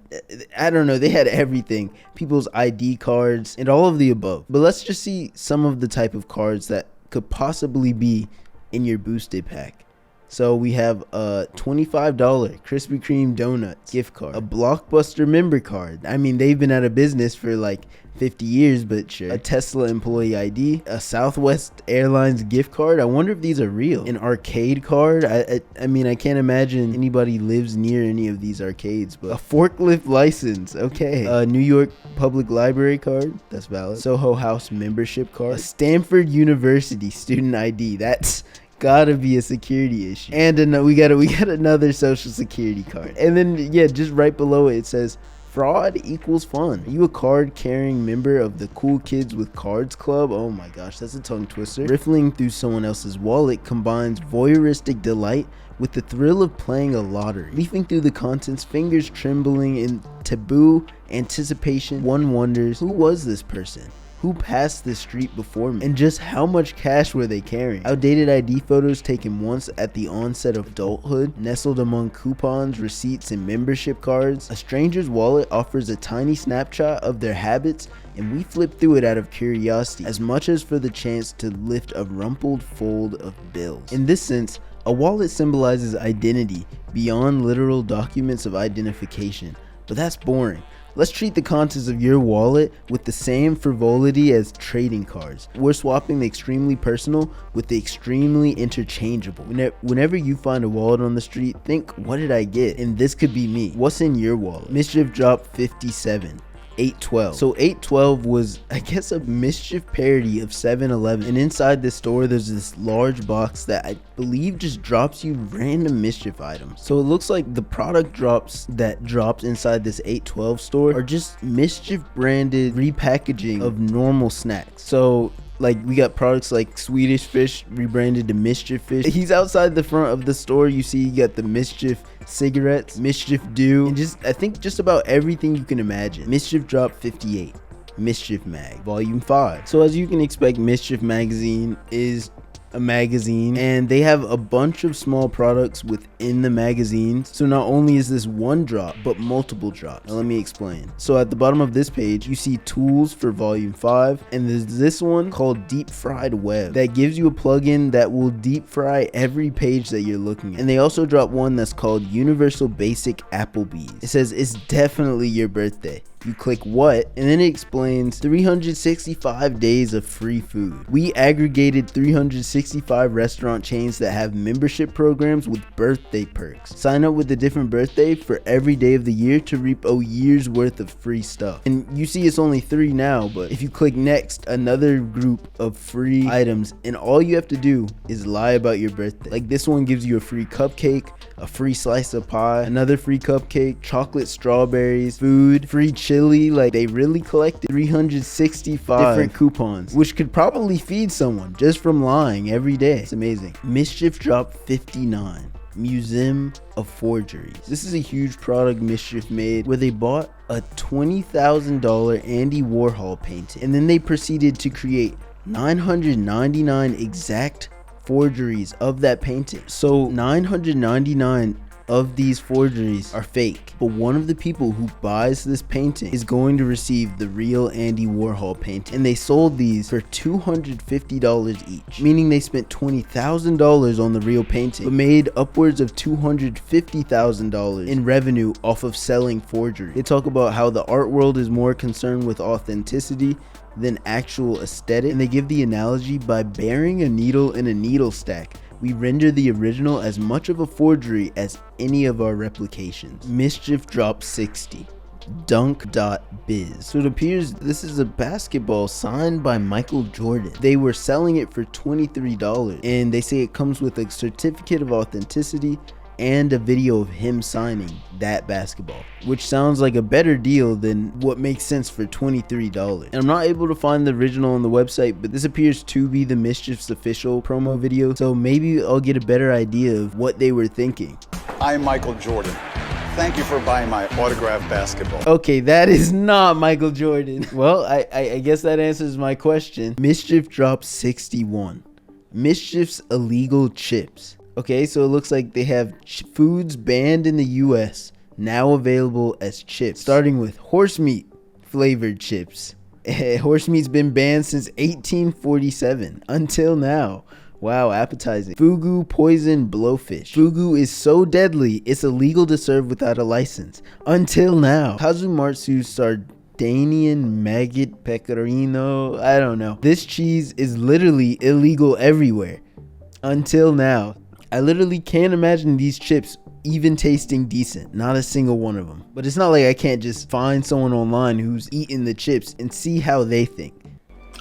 I don't know, they had everything. People's ID cards and all of the above. But let's just see some of the type of cards that could possibly be in your boosted pack. So we have a $25 Krispy Kreme Donuts gift card, a Blockbuster member card. I mean, they've been out of business for like 50 years, but sure. A Tesla employee ID, a Southwest Airlines gift card. I wonder if these are real. An arcade card. I mean, I can't imagine anybody lives near any of these arcades, but a forklift license. Okay. A New York Public Library card. That's valid. Soho House membership card. A Stanford University student ID. That's gotta be a security issue. And we got another social security card. And then yeah, just right below it says fraud equals fun. Are you a card carrying member of the Cool Kids with Cards Club? Oh my gosh, that's a tongue twister. Riffling through someone else's wallet combines voyeuristic delight with the thrill of playing a lottery. Leafing through the contents, fingers trembling in taboo anticipation, one wonders, who was this person? Who passed this street before me? And just how much cash were they carrying? Outdated ID photos taken once at the onset of adulthood, nestled among coupons, receipts, and membership cards. A stranger's wallet offers a tiny snapshot of their habits, and we flip through it out of curiosity, as much as for the chance to lift a rumpled fold of bills. In this sense, a wallet symbolizes identity beyond literal documents of identification. But that's boring. Let's treat the contents of your wallet with the same frivolity as trading cards. We're swapping the extremely personal with the extremely interchangeable. Whenever you find a wallet on the street, think, what did I get? And this could be me. What's in your wallet? MSCHF dropped 57. 812. So 812 was, I guess, a MSCHF parody of 7-Eleven. And inside this store, there's this large box that I believe just drops you random MSCHF items. So it looks like the product drops that dropped inside this 812 store are just MSCHF branded repackaging of normal snacks. So like we got products like Swedish Fish rebranded to MSCHF Fish. He's outside the front of the store. You see you got the MSCHF cigarettes, MSCHF Dew, and I think just about everything you can imagine. MSCHF dropped 58. MSCHF Mag Volume 5. So as you can expect, MSCHF magazine is a magazine, and they have a bunch of small products within the magazine. So not only is this one drop, but multiple drops. Now let me explain. So at the bottom of this page, you see tools for volume 5, and there's this one called Deep Fried Web that gives you a plugin that will deep fry every page that you're looking at. And they also drop one that's called Universal Basic Applebee's. It says it's definitely your birthday. You click what, and then it explains 365 days of free food. We aggregated 365 65 restaurant chains that have membership programs with birthday perks. Sign up with a different birthday for every day of the year to reap a year's worth of free stuff. And you see it's only 3 now, but if you click next, another group of free items, and all you have to do is lie about your birthday. Like this one gives you a free cupcake, a free slice of pie, another free cupcake, chocolate strawberries, food, free chili. Like they really collected 365 different coupons, which could probably feed someone just from lying every day. It's amazing. MSCHF dropped 59. Museum of Forgeries. This is a huge product MSCHF made where they bought a $20,000 Andy Warhol painting and then they proceeded to create 999 exact forgeries of that painting. So 999 of these forgeries are fake, but one of the people who buys this painting is going to receive the real Andy Warhol painting, and they sold these for $250 each, meaning they spent $20,000 on the real painting but made upwards of $250,000 in revenue off of selling forgery. They talk about how the art world is more concerned with authenticity than actual aesthetic, and they give the analogy by burying a needle in a needle stack. We render the original as much of a forgery as any of our replications. MSCHF dropped 60. Dunk.biz. So it appears this is a basketball signed by Michael Jordan. They were selling it for $23 and they say it comes with a certificate of authenticity and a video of him signing that basketball, which sounds like a better deal than what makes sense for $23. And I'm not able to find the original on the website, but this appears to be the MSCHF's official promo video, so maybe I'll get a better idea of what they were thinking. I'm Michael Jordan. Thank you for buying my autographed basketball. Okay, that is not Michael Jordan. Well, I guess that answers my question. MSCHF dropped 61. MSCHF's illegal chips. Okay, so it looks like they have foods banned in the US now available as chips, starting with horse meat flavored chips. Horse meat's been banned since 1847 until now. Wow, appetizing. Fugu poison blowfish. Fugu is so deadly, it's illegal to serve without a license. Until now. Kazumatsu Sardinian maggot pecorino. I don't know. This cheese is literally illegal everywhere. Until now. I literally can't imagine these chips even tasting decent. Not a single one of them. But it's not like I can't just find someone online who's eaten the chips and see how they think.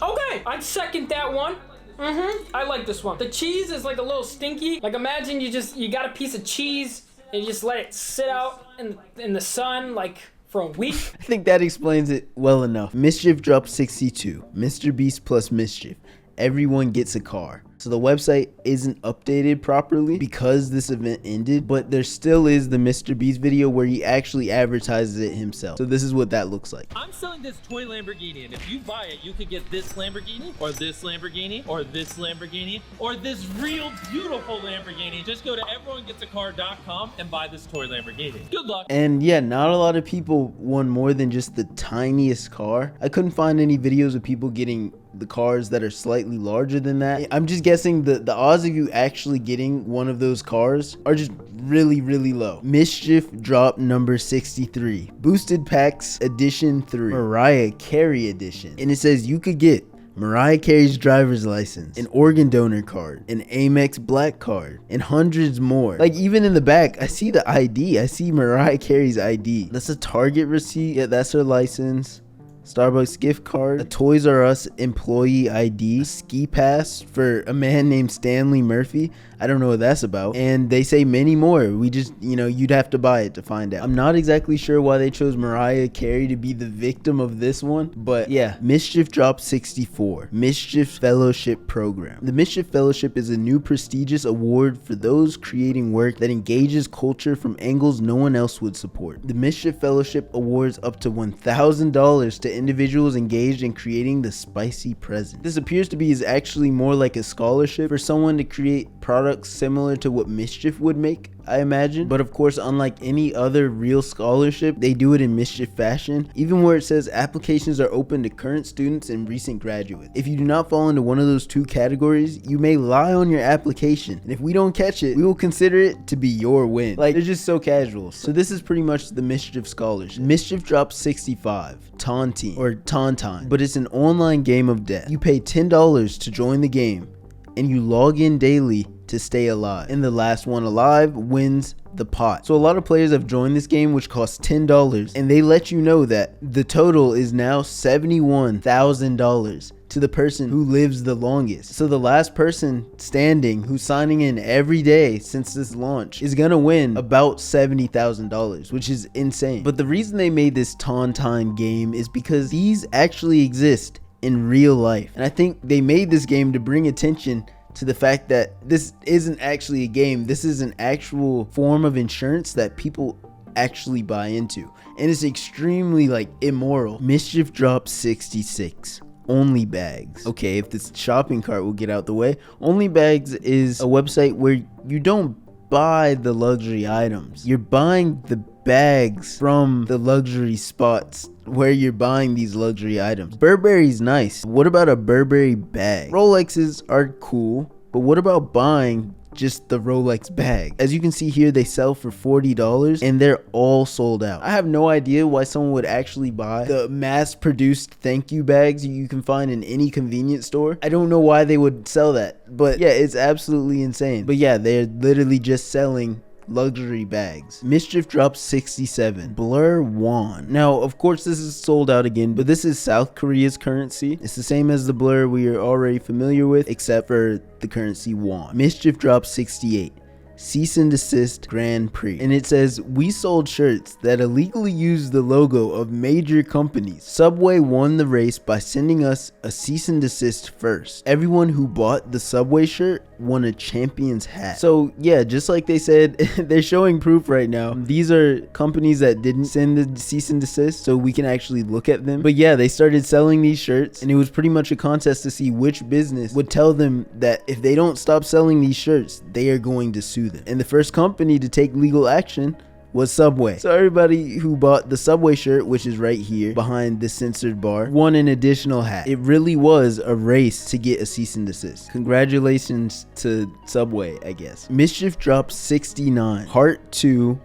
Okay, I'd second that one. I like this one. The cheese is like a little stinky. Like imagine you got a piece of cheese and you just let it sit out in the sun like for a week. I think that explains it well enough. MSCHF dropped 62. Mr. Beast plus MSCHF. Everyone gets a car. So the website isn't updated properly because this event ended, but there still is the Mr. Beast video where he actually advertises it himself. So this is what that looks like. I'm selling this toy Lamborghini, and if you buy it, you could get this Lamborghini, or this Lamborghini, or this Lamborghini, or this real beautiful Lamborghini. Just go to everonegetacar.com and buy this toy Lamborghini. Good luck. And yeah, not a lot of people won more than just the tiniest car. I couldn't find any videos of people getting the cars that are slightly larger than that. I'm just guessing the odds of you actually getting one of those cars are just really low. MSCHF drop number 63. Boosted Packs Edition 3. Mariah Carey Edition. And it says you could get Mariah Carey's driver's license, an organ donor card, an Amex Black card, and hundreds more. Like even in the back, I see the ID. I see Mariah Carey's ID. That's a Target receipt. Yeah, that's her license. Starbucks gift card, a Toys R Us employee ID, a ski pass for a man named Stanley Murphy. I don't know what that's about. And they say many more. We just, you'd have to buy it to find out. I'm not exactly sure why they chose Mariah Carey to be the victim of this one, but yeah, MSCHF dropped 64. MSCHF Fellowship Program. The MSCHF Fellowship is a new prestigious award for those creating work that engages culture from angles no one else would support. The MSCHF Fellowship awards up to $1,000 to individuals engaged in creating the spicy present. This appears to be is actually more like a scholarship for someone to create products similar to what MSCHF would make, I imagine. But of course, unlike any other real scholarship, they do it in MSCHF fashion, even where it says applications are open to current students and recent graduates. If you do not fall into one of those two categories, you may lie on your application, and if we don't catch it, we will consider it to be your win. Like, they're just so casual. So this is pretty much the MSCHF scholarship. MSCHF drops 65. Tontine, or Tontine, but it's an online game of death. You pay $10 to join the game, and you log in daily to stay alive, and the last one alive wins the pot. So a lot of players have joined this game, which costs $10, and they let you know that the total is now $71,000 to the person who lives the longest. So the last person standing who's signing in every day since this launch is gonna win about $70,000, which is insane. But the reason they made this Tontine game is because these actually exist in real life, and I think they made this game to bring attention to the fact that this isn't actually a game. This is an actual form of insurance that people actually buy into, and it's extremely like immoral. MSCHF drops 66. OnlyBags. Okay, if this shopping cart will get out the way, OnlyBags is a website where you don't buy the luxury items. You're buying the bags from the luxury spots where you're buying these luxury items. Burberry's nice. What about a Burberry bag? Rolexes are cool, but what about buying just the Rolex bag? As you can see here, they sell for $40 and they're all sold out. I have no idea why someone would actually buy the mass-produced thank you bags you can find in any convenience store. I don't know why they would sell that, but yeah, it's absolutely insane. But yeah, they're literally just selling luxury bags. MSCHF drops 67. Blur Won. Now, of course, this is sold out again, but this is South Korea's currency. It's the same as the Blur we are already familiar with, except for the currency Won. MSCHF drops 68. Cease and Desist Grand Prix, and it says, we sold shirts that illegally use the logo of major companies. Subway won the race by sending us a cease and desist first. Everyone who bought the Subway shirt won a champion's hat. So yeah, just like they said, they're showing proof right now. These are companies that didn't send the cease and desist, so we can actually look at them. But yeah, they started selling these shirts, and it was pretty much a contest to see which business would tell them that if they don't stop selling these shirts, they are going to sue them. And the first company to take legal action was Subway. So everybody who bought the Subway shirt, which is right here behind the censored bar, won an additional hat. It really was a race to get a cease and desist. Congratulations to Subway, I guess. MSCHF drops 69. Heart 2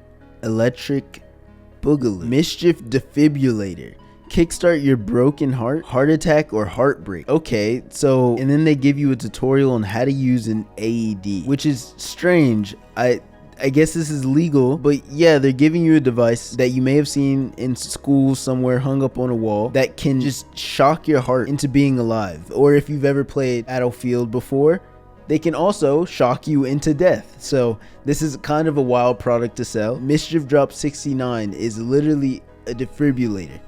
Electric Boogaloo. MSCHF Defibrillator. Kickstart your broken heart attack, or heartbreak. Okay, so, and then they give you a tutorial on how to use an AED, which is strange. I guess this is legal, but yeah, they're giving you a device that you may have seen in school somewhere hung up on a wall that can just shock your heart into being alive. Or if you've ever played Battlefield before, they can also shock you into death. So this is kind of a wild product to sell. MSCHF Drop 69 is literally a defibrillator.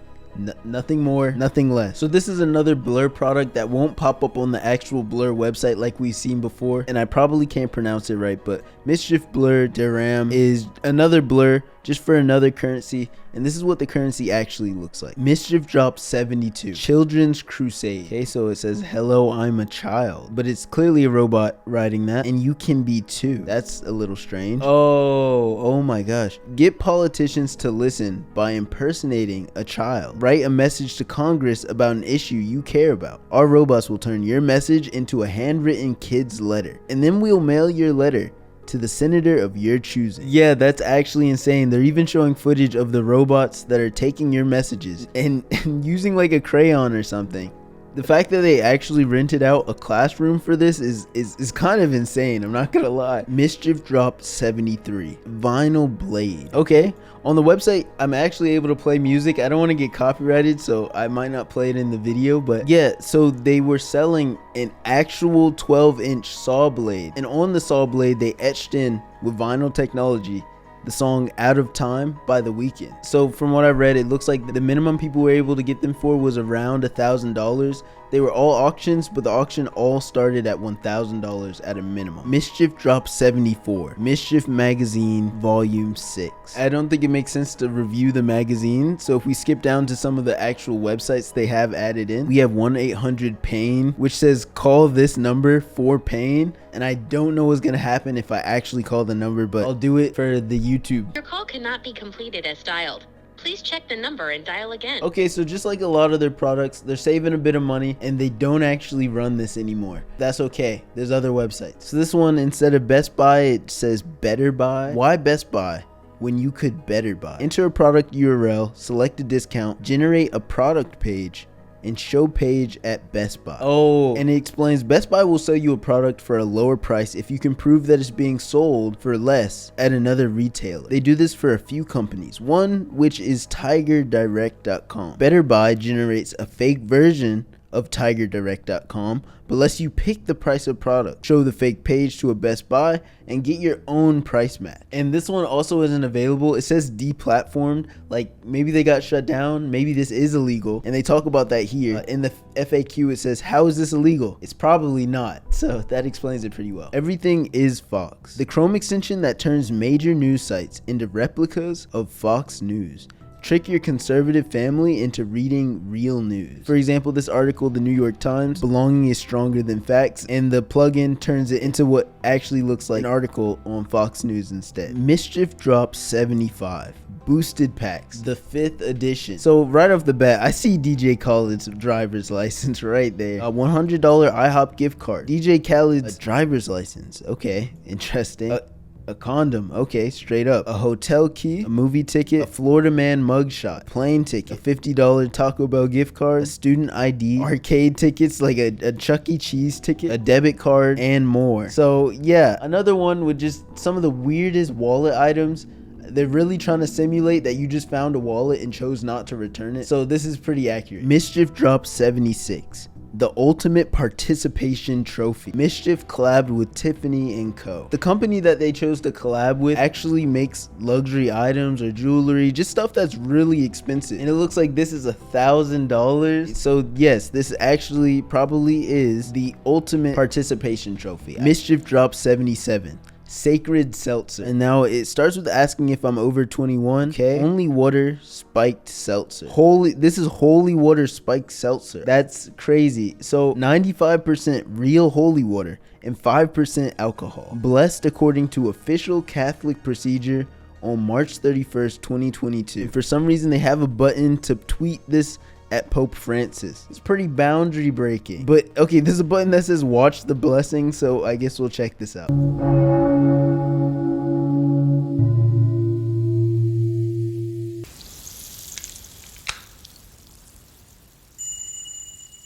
Nothing more, nothing less. So this is another Blur product that won't pop up on the actual Blur website like we've seen before, and I probably can't pronounce it right, but MSCHF Blur Dirham is another Blur just for another currency, and this is what the currency actually looks like. MSCHF drops 72. Children's Crusade. Okay, so it says, hello, I'm a child, but it's clearly a robot writing that, and you can be too. That's a little strange. Oh my gosh. Get politicians to listen by impersonating a child. Write a message to Congress about an issue you care about. Our robots will turn your message into a handwritten kid's letter, and then we'll mail your letter to the senator of your choosing. Yeah, that's actually insane. They're even showing footage of the robots that are taking your messages and using like a crayon or something. The fact that they actually rented out a classroom for this is kind of insane, I'm not gonna lie. MSCHF dropped 73. Vinyl Blade. Okay, on the website, I'm actually able to play music. I don't want to get copyrighted, so I might not play it in the video, but yeah, so they were selling an actual 12-inch saw blade, and on the saw blade, they etched in with vinyl technology the song Out of Time by The Weeknd. So from what I read, it looks like the minimum people were able to get them for was around $1,000. They were all auctions, but the auction all started at $1,000 at a minimum. MSCHF dropped 74. MSCHF Magazine Volume 6. I don't think it makes sense to review the magazine, so if we skip down to some of the actual websites they have added in, we have 1-800-PAIN, which says call this number for pain, and I don't know what's gonna happen if I actually call the number, but I'll do it for the YouTube. Your call cannot be completed as dialed. Please check the number and dial again. Okay, so just like a lot of their products, they're saving a bit of money and they don't actually run this anymore. That's okay. There's other websites. So this one, instead of Best Buy, it says Better Buy. Why Best Buy when you could better buy? Enter a product URL, select a discount, generate a product page, and show page at Best Buy. Oh, and it explains Best Buy will sell you a product for a lower price if you can prove that it's being sold for less at another retailer. They do this for a few companies, one which is TigerDirect.com. Better Buy generates a fake version of TigerDirect.com, but lets you pick the price of product, show the fake page to a Best Buy, and get your own price match. And this one also isn't available. It says deplatformed, like maybe they got shut down, maybe this is illegal, and they talk about that here. In the FAQ it says, how is this illegal? It's probably not, so that explains it pretty well. Everything is Fox, the Chrome extension that turns major news sites into replicas of Fox News. Trick your conservative family into reading real news. For example, this article, the New York Times, belonging is stronger than facts, and the plugin turns it into what actually looks like an article on Fox News instead. MSCHF drops 75. Boosted packs, the 5th edition. So right off the bat, I see DJ Khaled's driver's license right there. A $100 IHOP gift card. DJ Khaled's driver's license. Okay, interesting. A condom, okay, straight up. A hotel key, a movie ticket, a Florida Man mugshot, plane ticket, a $50 Taco Bell gift card, a student ID, arcade tickets like a Chuck E. Cheese ticket, a debit card, and more. So yeah, another one with just some of the weirdest wallet items. They're really trying to simulate that you just found a wallet and chose not to return it. So this is pretty accurate. MSCHF dropped 76. The ultimate participation trophy. MSCHF collabed with Tiffany & Co. The company that they chose to collab with actually makes luxury items or jewelry, just stuff that's really expensive. And it looks like this is $1,000. So yes, this actually probably is the ultimate participation trophy. MSCHF dropped 77. Sacred Seltzer. And now it starts with asking if I'm over 21. Okay. Only water spiked seltzer. This is holy water spiked seltzer. That's crazy. So 95% real holy water and 5% alcohol. Blessed according to official Catholic procedure on March 31st, 2022. And for some reason they have a button to tweet this at Pope Francis. It's pretty boundary breaking. But okay, there's a button that says watch the blessing, so I guess we'll check this out.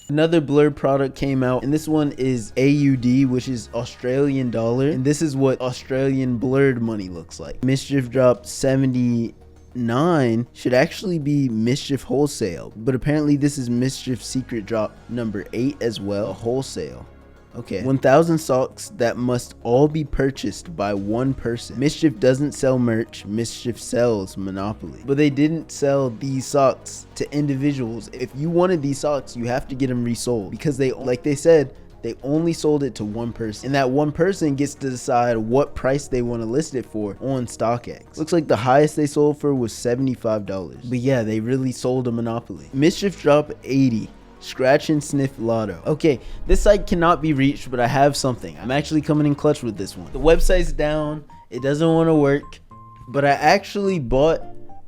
Another Blur product came out, and this one is AUD, which is Australian dollar, and this is what Australian blurred money looks like. MSCHF dropped 79. Should actually be MSCHF Wholesale, but apparently this is MSCHF secret drop number 8 as well, wholesale. Okay, 1,000 socks that must all be purchased by one person. MSCHF doesn't sell merch, MSCHF sells Monopoly. But they didn't sell these socks to individuals. If you wanted these socks, you have to get them resold, because they, like they said, they only sold it to one person, and that one person gets to decide what price they want to list it for on StockX. Looks like the highest they sold for was $75. But yeah, they really sold a monopoly. MSCHF dropped 80. Scratch and sniff Lotto. Okay, this site cannot be reached, but I have something. I'm actually coming in clutch with this one. The website's down. It doesn't want to work, but I actually bought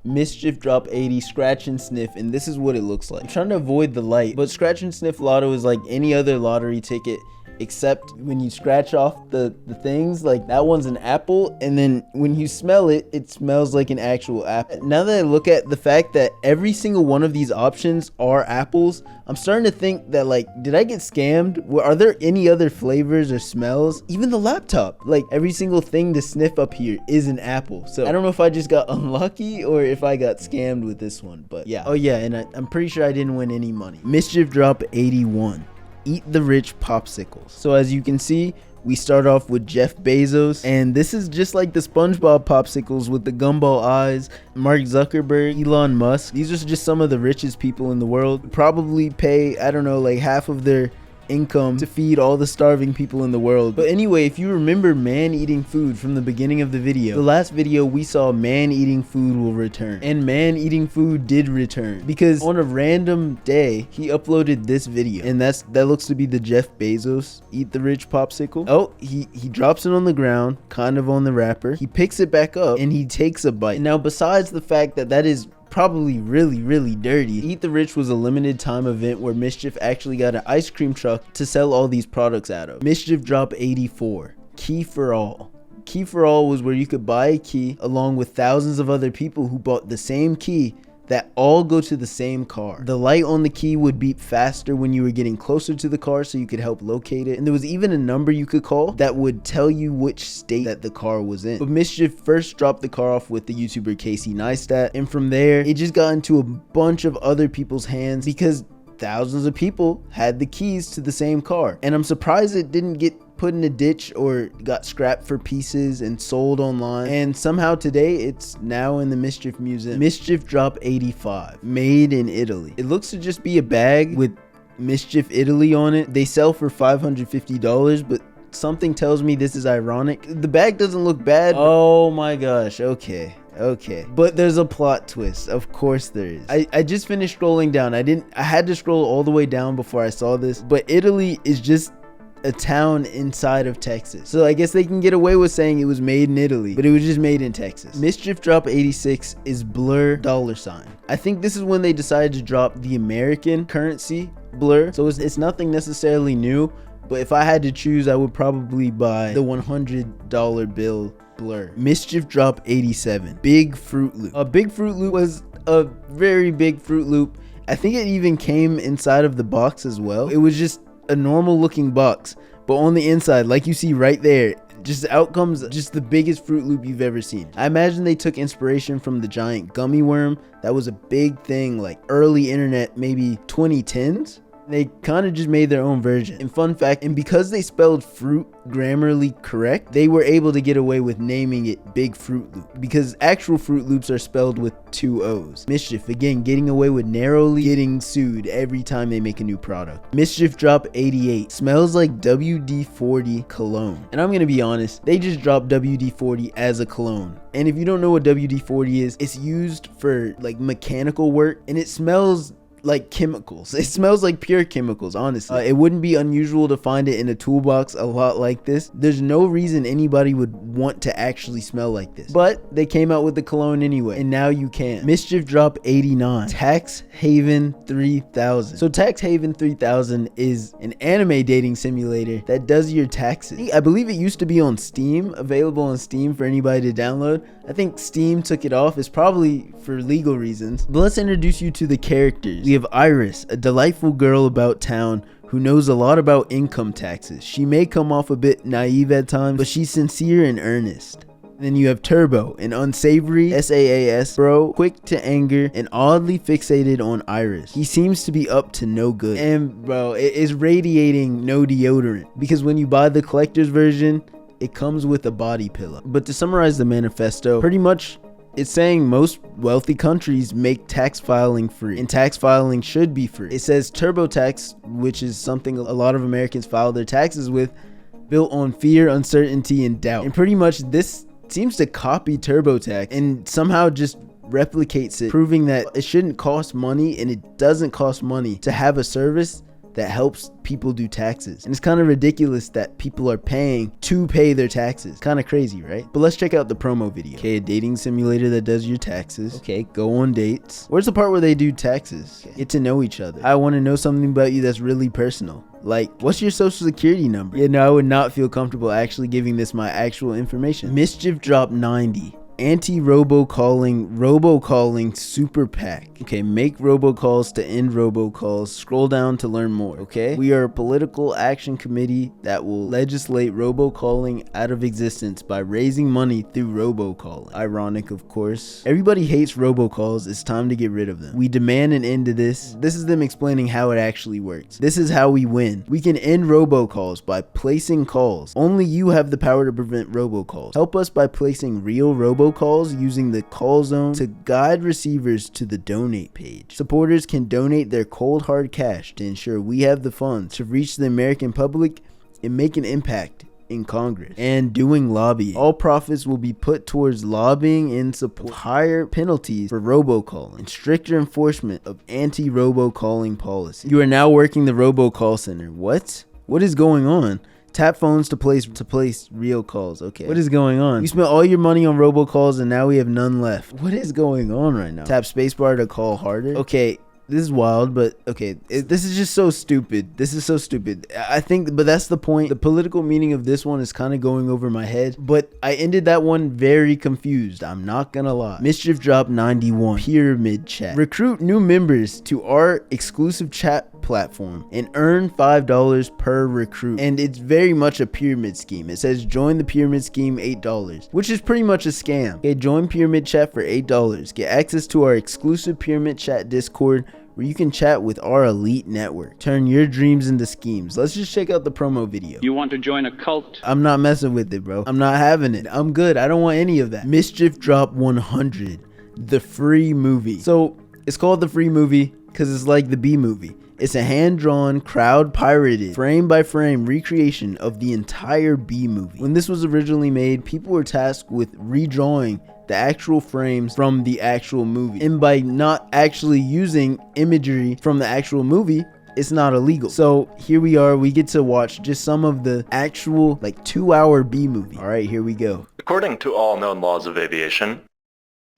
MSCHF drop 80 scratch and sniff, and this is what it looks like. I'm trying to avoid the light, but scratch and sniff Lotto is like any other lottery ticket, except when you scratch off the things, like that one's an apple, and then when you smell it, it smells like an actual apple. Now that I look at the fact that every single one of these options are apples, I'm starting to think that, like, did I get scammed? Are there any other flavors or smells? Even the laptop, like every single thing to sniff up here is an apple. So I don't know if I just got unlucky or if I got scammed with this one, but yeah. Oh yeah, and I'm pretty sure I didn't win any money. MSCHF drop 81. Eat the Rich Popsicles. So as you can see, we start off with Jeff Bezos, and this is just like the SpongeBob popsicles with the gumball eyes. Mark Zuckerberg, Elon Musk, these are just some of the richest people in the world. Probably pay, I don't know, like half of their income to feed all the starving people in the world. But anyway, if you remember man eating food from the beginning of the video, the last video we saw man eating food will return, and man eating food did return, because on a random day he uploaded this video, and that looks to be the Jeff Bezos Eat the Rich Popsicle. Oh, he drops it on the ground, kind of on the wrapper. He picks it back up and he takes a bite. Now, besides the fact that is probably really dirty, Eat the Rich was a limited time event where MSCHF actually got an ice cream truck to sell all these products out of. MSCHF drop 84. Key for All. Key for All was where you could buy a key along with thousands of other people who bought the same key that all go to the same car. The light on the key would beep faster when you were getting closer to the car so you could help locate it. And there was even a number you could call that would tell you which state that the car was in. But MSCHF first dropped the car off with the YouTuber Casey Neistat, and from there it just got into a bunch of other people's hands because thousands of people had the keys to the same car. And I'm surprised it didn't get put in a ditch or got scrapped for pieces and sold online. And somehow today it's now in the MSCHF Museum. MSCHF Drop 85, made in Italy. It looks to just be a bag with MSCHF Italy on it. They sell for $550, but something tells me this is ironic. The bag doesn't look bad. Oh my gosh, okay, but there's a plot twist. Of course there is. I just finished scrolling down. I had to scroll all the way down before I saw this, but Italy is just a town inside of Texas, so I guess they can get away with saying it was made in Italy, but it was just made in Texas. MSCHF Drop 86 is Blur $. I think this is when they decided to drop the American currency Blur, so it's nothing necessarily new, but if I had to choose, I would probably buy the $100 bill Blur. MSCHF Drop 87, Big Fruit Loop. A Big Fruit Loop was a very big Fruit Loop. I think it even came inside of the box as well. It was just a normal looking box, but on the inside, like you see right there, just out comes just the biggest Fruit Loop you've ever seen. I imagine they took inspiration from the giant gummy worm. That was a big thing, like early internet, maybe 2010s. They kind of just made their own version. And fun fact, and because they spelled fruit grammarly correct, they were able to get away with naming it Big Fruit Loop, because actual Fruit Loops are spelled with 2 O's. MSCHF, again, getting away with narrowly getting sued every time they make a new product. MSCHF Drop 88, smells like WD-40 Cologne. And I'm gonna be honest, they just dropped WD-40 as a cologne. And if you don't know what WD-40 is, it's used for like mechanical work, and it smells like chemicals. It smells like pure chemicals, honestly. It wouldn't be unusual to find it in a toolbox a lot like this. There's no reason anybody would want to actually smell like this, but they came out with the cologne anyway, and now you can. MSCHF Drop 89, Tax Haven 3000. So Tax Haven 3000 is an anime dating simulator that does your taxes. I believe it used to be on Steam, available on Steam for anybody to download. I think Steam took it off. It's probably for legal reasons. But let's introduce you to the characters. We have Iris, a delightful girl about town who knows a lot about income taxes. She may come off a bit naive at times, but she's sincere and earnest. Then you have Turbo, an unsavory SAAS bro, quick to anger and oddly fixated on Iris. He seems to be up to no good. And bro, it is radiating no deodorant, because when you buy the collector's version, it comes with a body pillow. But to summarize the manifesto, pretty much it's saying most wealthy countries make tax filing free, and tax filing should be free. It says TurboTax, which is something a lot of Americans file their taxes with, built on fear, uncertainty, and doubt. And pretty much this seems to copy TurboTax and somehow just replicates it, proving that it shouldn't cost money, and it doesn't cost money to have a service that helps people do taxes. And it's kind of ridiculous that people are paying to pay their taxes. Kind of crazy, right? But let's check out the promo video. Okay, a dating simulator that does your taxes. Okay, go on dates. Where's the part where they do taxes? Okay. Get to know each other. I want to know something about you that's really personal. Like, what's your social security number? Yeah, no, I would not feel comfortable actually giving this my actual information. MSCHF Drop 90. Anti-Robo robocalling super pack. Okay, make robocalls to end robocalls. Scroll down to learn more. Okay, we are a political action committee that will legislate robocalling out of existence by raising money through robocalling. Ironic, of course. Everybody hates robocalls. It's time to get rid of them. We demand an end to this. This is them explaining how it actually works. This is how we win. We can end robocalls by placing calls. Only you have the power to prevent robocalls. Help us by placing real robocalls using the call zone to guide receivers to the donate page. Supporters can donate their cold hard cash to ensure we have the funds to reach the American public and make an impact in Congress. And doing lobbying. All profits will be put towards lobbying and support. Higher penalties for robocalling and stricter enforcement of anti-robo calling policy. You are now working the robocall center. What is going on? Tap phones to place real calls. Okay, what is going on? You spent all your money on robocalls and now we have none left. What is going on right now? Tap spacebar to call harder. Okay, this is wild, but okay, this is just so stupid. This is so stupid. I think, but that's the point. The political meaning of this one is kind of going over my head, but I ended that one very confused. I'm not gonna lie. MSCHF Drop 91 Pyramid Chat. Recruit new members to our exclusive chat platform and earn $5 per recruit. And it's very much a pyramid scheme. It says join the pyramid scheme, $8, which is pretty much a scam. Okay, join pyramid chat for $8. Get access to our exclusive pyramid chat Discord where you can chat with our elite network. Turn your dreams into schemes. Let's just check out the promo video. You want to join a cult? I'm not messing with it, bro. I'm not having it. I'm good. I don't want any of that. MSCHF Drop 100, the free movie. So it's called the free movie because it's like the B movie. It's a hand-drawn, crowd-pirated, frame-by-frame recreation of the entire B movie. When this was originally made, people were tasked with redrawing the actual frames from the actual movie. And by not actually using imagery from the actual movie, it's not illegal. So here we are, we get to watch just some of the actual like 2-hour B movie. All right, here we go. According to all known laws of aviation,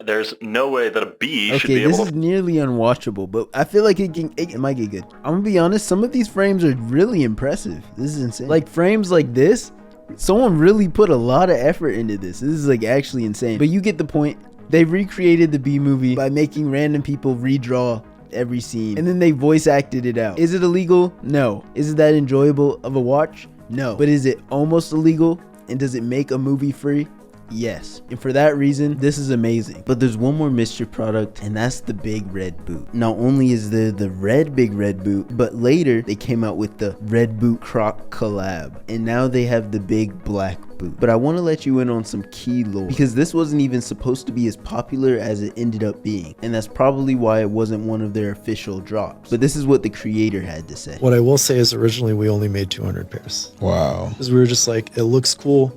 there's no way that a bee should be Okay, able this is nearly unwatchable, but I feel like it might get good. I'm gonna be honest, some of these frames are really impressive. This is insane. Like frames like this, someone really put a lot of effort into this. This is like actually insane. But you get the point. They recreated the B movie by making random people redraw every scene, and then they voice acted it out. Is it illegal? No. Is it that enjoyable of a watch? No. But is it almost illegal? And does it make a movie free? Yes. And for that reason, this is amazing. But there's one more MSCHF product, and that's the big red boot. Not only is there the red big red boot, but later they came out with the red boot croc collab, and now they have the big black boot. But I want to let you in on some key lore, because this wasn't even supposed to be as popular as it ended up being, and that's probably why it wasn't one of their official drops. But this is what the creator had to say. What I will say is originally we only made 200 pairs. Wow. Because we were just like, it looks cool.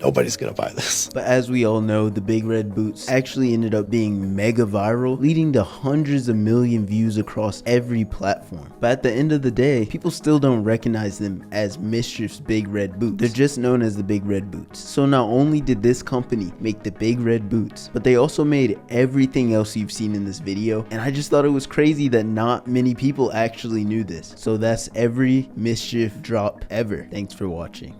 Nobody's gonna buy this. But as we all know, the big red boots actually ended up being mega viral, leading to hundreds of million views across every platform. But at the end of the day, people still don't recognize them as MSCHF's big red boots. They're just known as the big red boots. So not only did this company make the big red boots, but they also made everything else you've seen in this video. And I just thought it was crazy that not many people actually knew this. So that's every MSCHF drop ever. Thanks for watching.